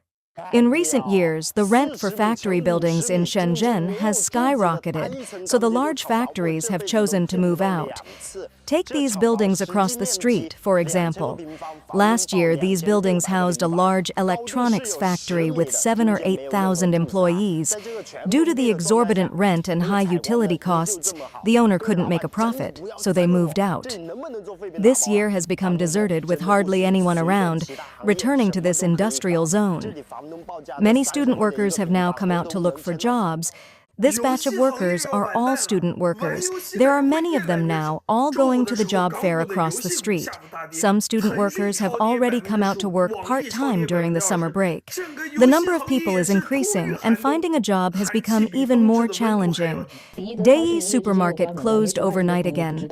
In recent years, the rent for factory buildings in Shenzhen has skyrocketed, so the large factories have chosen to move out. Take these buildings across the street, for example. Last year, these buildings housed a large electronics factory with 7,000 or 8,000 employees. Due to the exorbitant rent and high utility costs, the owner couldn't make a profit, so they moved out. This year has become deserted with hardly anyone around, returning to this industrial zone. Many student workers have now come out to look for jobs. This batch of workers are all student workers. There are many of them now, all going to the job fair across the street. Some student workers have already come out to work part-time during the summer break. The number of people is increasing, and finding a job has become even more challenging. Dayi Supermarket closed overnight again.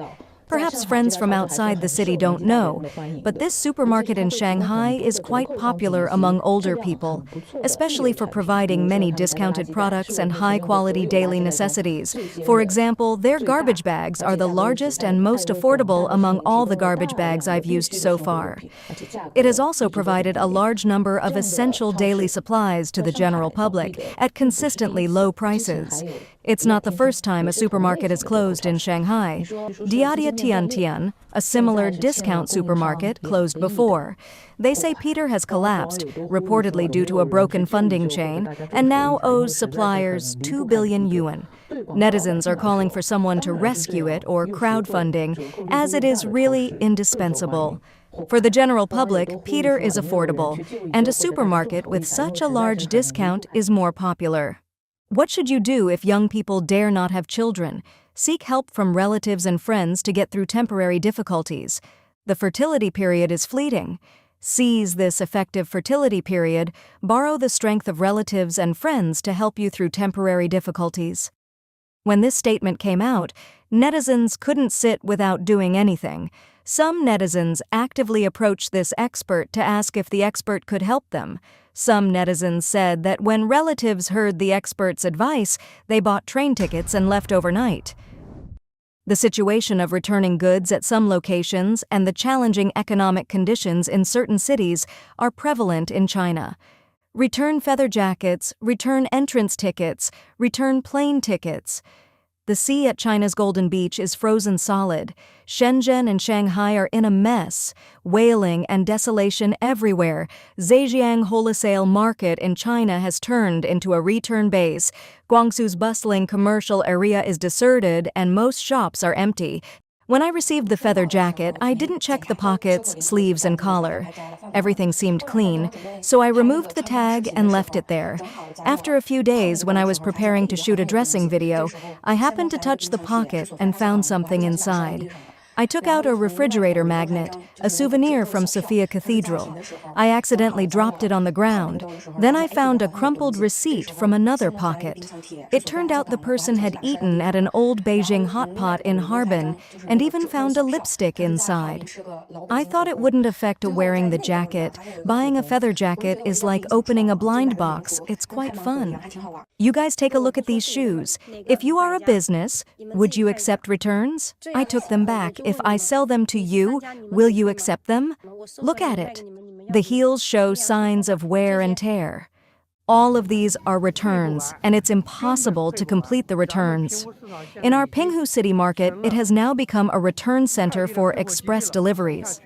Perhaps friends from outside the city don't know, but this supermarket in Shanghai is quite popular among older people, especially for providing many discounted products and high-quality daily necessities. For example, their garbage bags are the largest and most affordable among all the garbage bags I've used so far. It has also provided a large number of essential daily supplies to the general public at consistently low prices. It's not the first time a supermarket is closed in Shanghai. Diadia Tiantian, a similar discount supermarket, closed before. They say Peter has collapsed, reportedly due to a broken funding chain, and now owes suppliers 2 billion yuan. Netizens are calling for someone to rescue it or crowdfunding, as it is really indispensable. For the general public, Peter is affordable, and a supermarket with such a large discount is more popular. What should you do if young people dare not have children? Seek help from relatives and friends to get through temporary difficulties. The fertility period is fleeting. Seize this effective fertility period, borrow the strength of relatives and friends to help you through temporary difficulties. When this statement came out, netizens couldn't sit without doing anything. Some netizens actively approached this expert to ask if the expert could help them. Some netizens said that when relatives heard the expert's advice, they bought train tickets and left overnight. The situation of returning goods at some locations and the challenging economic conditions in certain cities are prevalent in China. Return feather jackets, return entrance tickets, return plane tickets. The sea at China's Golden Beach is frozen solid. Shenzhen and Shanghai are in a mess. Wailing and desolation everywhere. Zhejiang Wholesale Market in China has turned into a return base. Guangzhou's bustling commercial area is deserted and most shops are empty. When I received the feather jacket, I didn't check the pockets, sleeves, and collar. Everything seemed clean, so I removed the tag and left it there. After a few days, when I was preparing to shoot a dressing video, I happened to touch the pocket and found something inside. I took out a refrigerator magnet, a souvenir from Sophia Cathedral. I accidentally dropped it on the ground. Then I found a crumpled receipt from another pocket. It turned out the person had eaten at an old Beijing hot pot in Harbin and even found a lipstick inside. I thought it wouldn't affect wearing the jacket. Buying a feather jacket is like opening a blind box. It's quite fun. You guys take a look at these shoes. If you are a business, would you accept returns? I took them back if I sell them to you, will you accept them? Look at it. The heels show signs of wear and tear. All of these are returns, and it's impossible to complete the returns. In our Pinghu city market, it has now become a return center for express deliveries.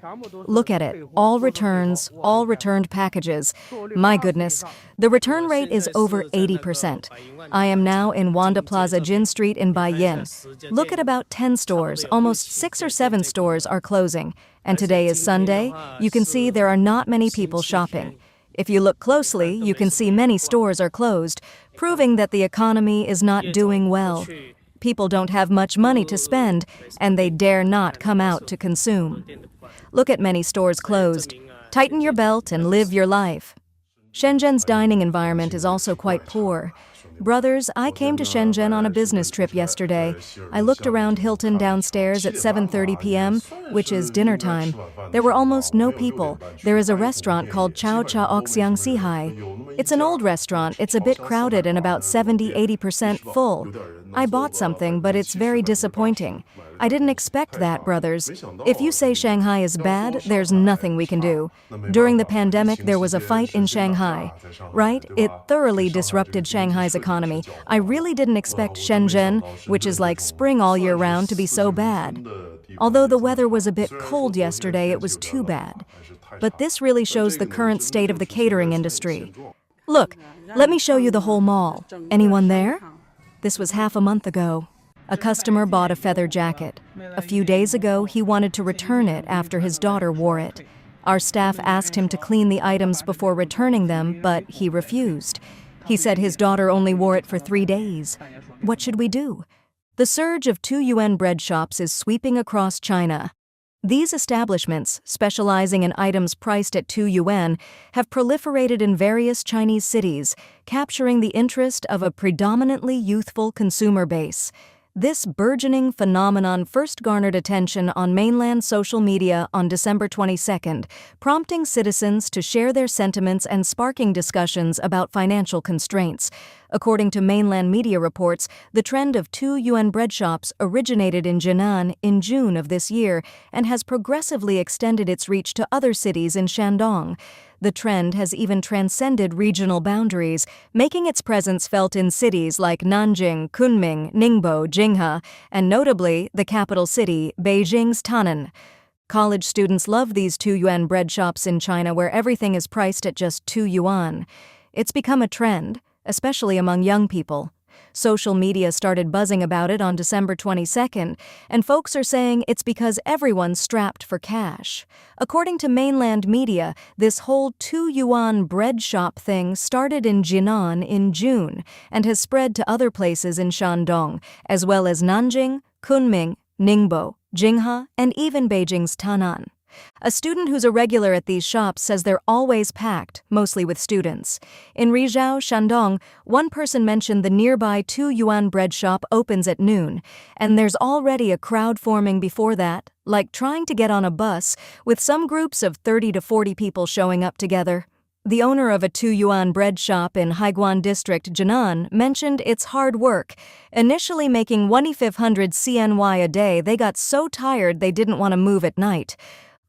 Look at it, all returns, all returned packages. My goodness, the return rate is over 80%. I am now in Wanda Plaza Jin Street in Baiyin. Look at about 10 stores, almost 6 or 7 stores are closing. And today is Sunday. You can see there are not many people shopping. If you look closely, you can see many stores are closed, proving that the economy is not doing well. People don't have much money to spend, and they dare not come out to consume. Look at many stores closed. Tighten your belt and live your life. Shenzhen's dining environment is also quite poor. Brothers, I came to Shenzhen on a business trip yesterday. I looked around Hilton downstairs at 7:30 p.m., which is dinner time. There were almost no people. There is a restaurant called Chao Cha Oxiang Sihai. It's an old restaurant. It's a bit crowded and about 70-80% full. I bought something, but it's very disappointing. I didn't expect that, brothers. If you say Shanghai is bad, there's nothing we can do. During the pandemic, there was a fight in Shanghai, right? It thoroughly disrupted Shanghai's economy. I really didn't expect Shenzhen, which is like spring all year round, to be so bad. Although the weather was a bit cold yesterday, it was too bad. But this really shows the current state of the catering industry. Look, let me show you the whole mall. Anyone there? This was half a month ago. A customer bought a feather jacket. A few days ago, he wanted to return it after his daughter wore it. Our staff asked him to clean the items before returning them, but he refused. He said his daughter only wore it for 3 days. What should we do? The surge of 2 yuan bread shops is sweeping across China. These establishments, specializing in items priced at 2 yuan, have proliferated in various Chinese cities, capturing the interest of a predominantly youthful consumer base. This burgeoning phenomenon first garnered attention on mainland social media on December 22nd, prompting citizens to share their sentiments and sparking discussions about financial constraints. According to mainland media reports, the trend of 2 yuan bread shops originated in Xi'an in June of this year and has progressively extended its reach to other cities in Shandong. The trend has even transcended regional boundaries, making its presence felt in cities like Nanjing, Kunming, Ningbo, Jinghe, and notably the capital city, Beijing's Tanan. College students love these 2 yuan bread shops in China where everything is priced at just 2 yuan. It's become a trend, especially among young people. Social media started buzzing about it on December 22nd, and folks are saying it's because everyone's strapped for cash. According to mainland media, this whole 2 yuan bread shop thing started in Jinan in June and has spread to other places in Shandong, as well as Nanjing, Kunming, Ningbo, Jinghe, and even Beijing's Tanan. A student who's a regular at these shops says they're always packed, mostly with students. In Rizhao, Shandong, one person mentioned the nearby 2 yuan bread shop opens at noon, and there's already a crowd forming before that, like trying to get on a bus, with some groups of 30 to 40 people showing up together. The owner of a 2 yuan bread shop in Haiguan District, Jinan, mentioned it's hard work. Initially making 1,500 CNY a day, they got so tired they didn't want to move at night.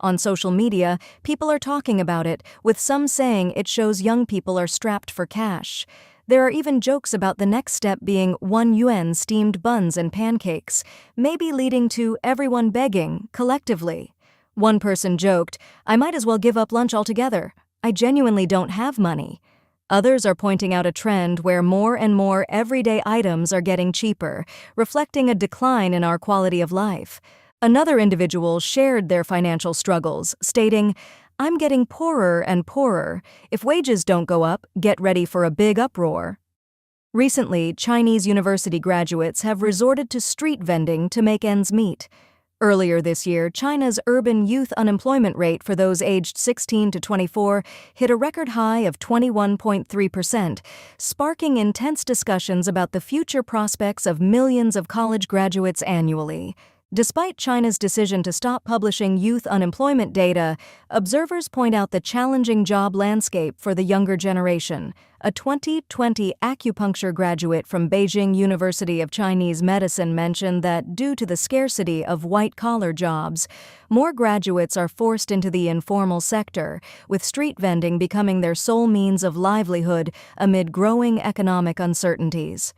On social media, people are talking about it, with some saying it shows young people are strapped for cash. There are even jokes about the next step being 1 yuan steamed buns and pancakes, maybe leading to everyone begging, collectively. One person joked, "I might as well give up lunch altogether. I genuinely don't have money." Others are pointing out a trend where more and more everyday items are getting cheaper, reflecting a decline in our quality of life. Another individual shared their financial struggles, stating, "I'm getting poorer and poorer. If wages don't go up, get ready for a big uproar." Recently, Chinese university graduates have resorted to street vending to make ends meet. Earlier this year, China's urban youth unemployment rate for those aged 16 to 24 hit a record high of 21.3%, sparking intense discussions about the future prospects of millions of college graduates annually. Despite China's decision to stop publishing youth unemployment data, observers point out the challenging job landscape for the younger generation. A 2020 acupuncture graduate from Beijing University of Chinese Medicine mentioned that due to the scarcity of white-collar jobs, more graduates are forced into the informal sector, with street vending becoming their sole means of livelihood amid growing economic uncertainties.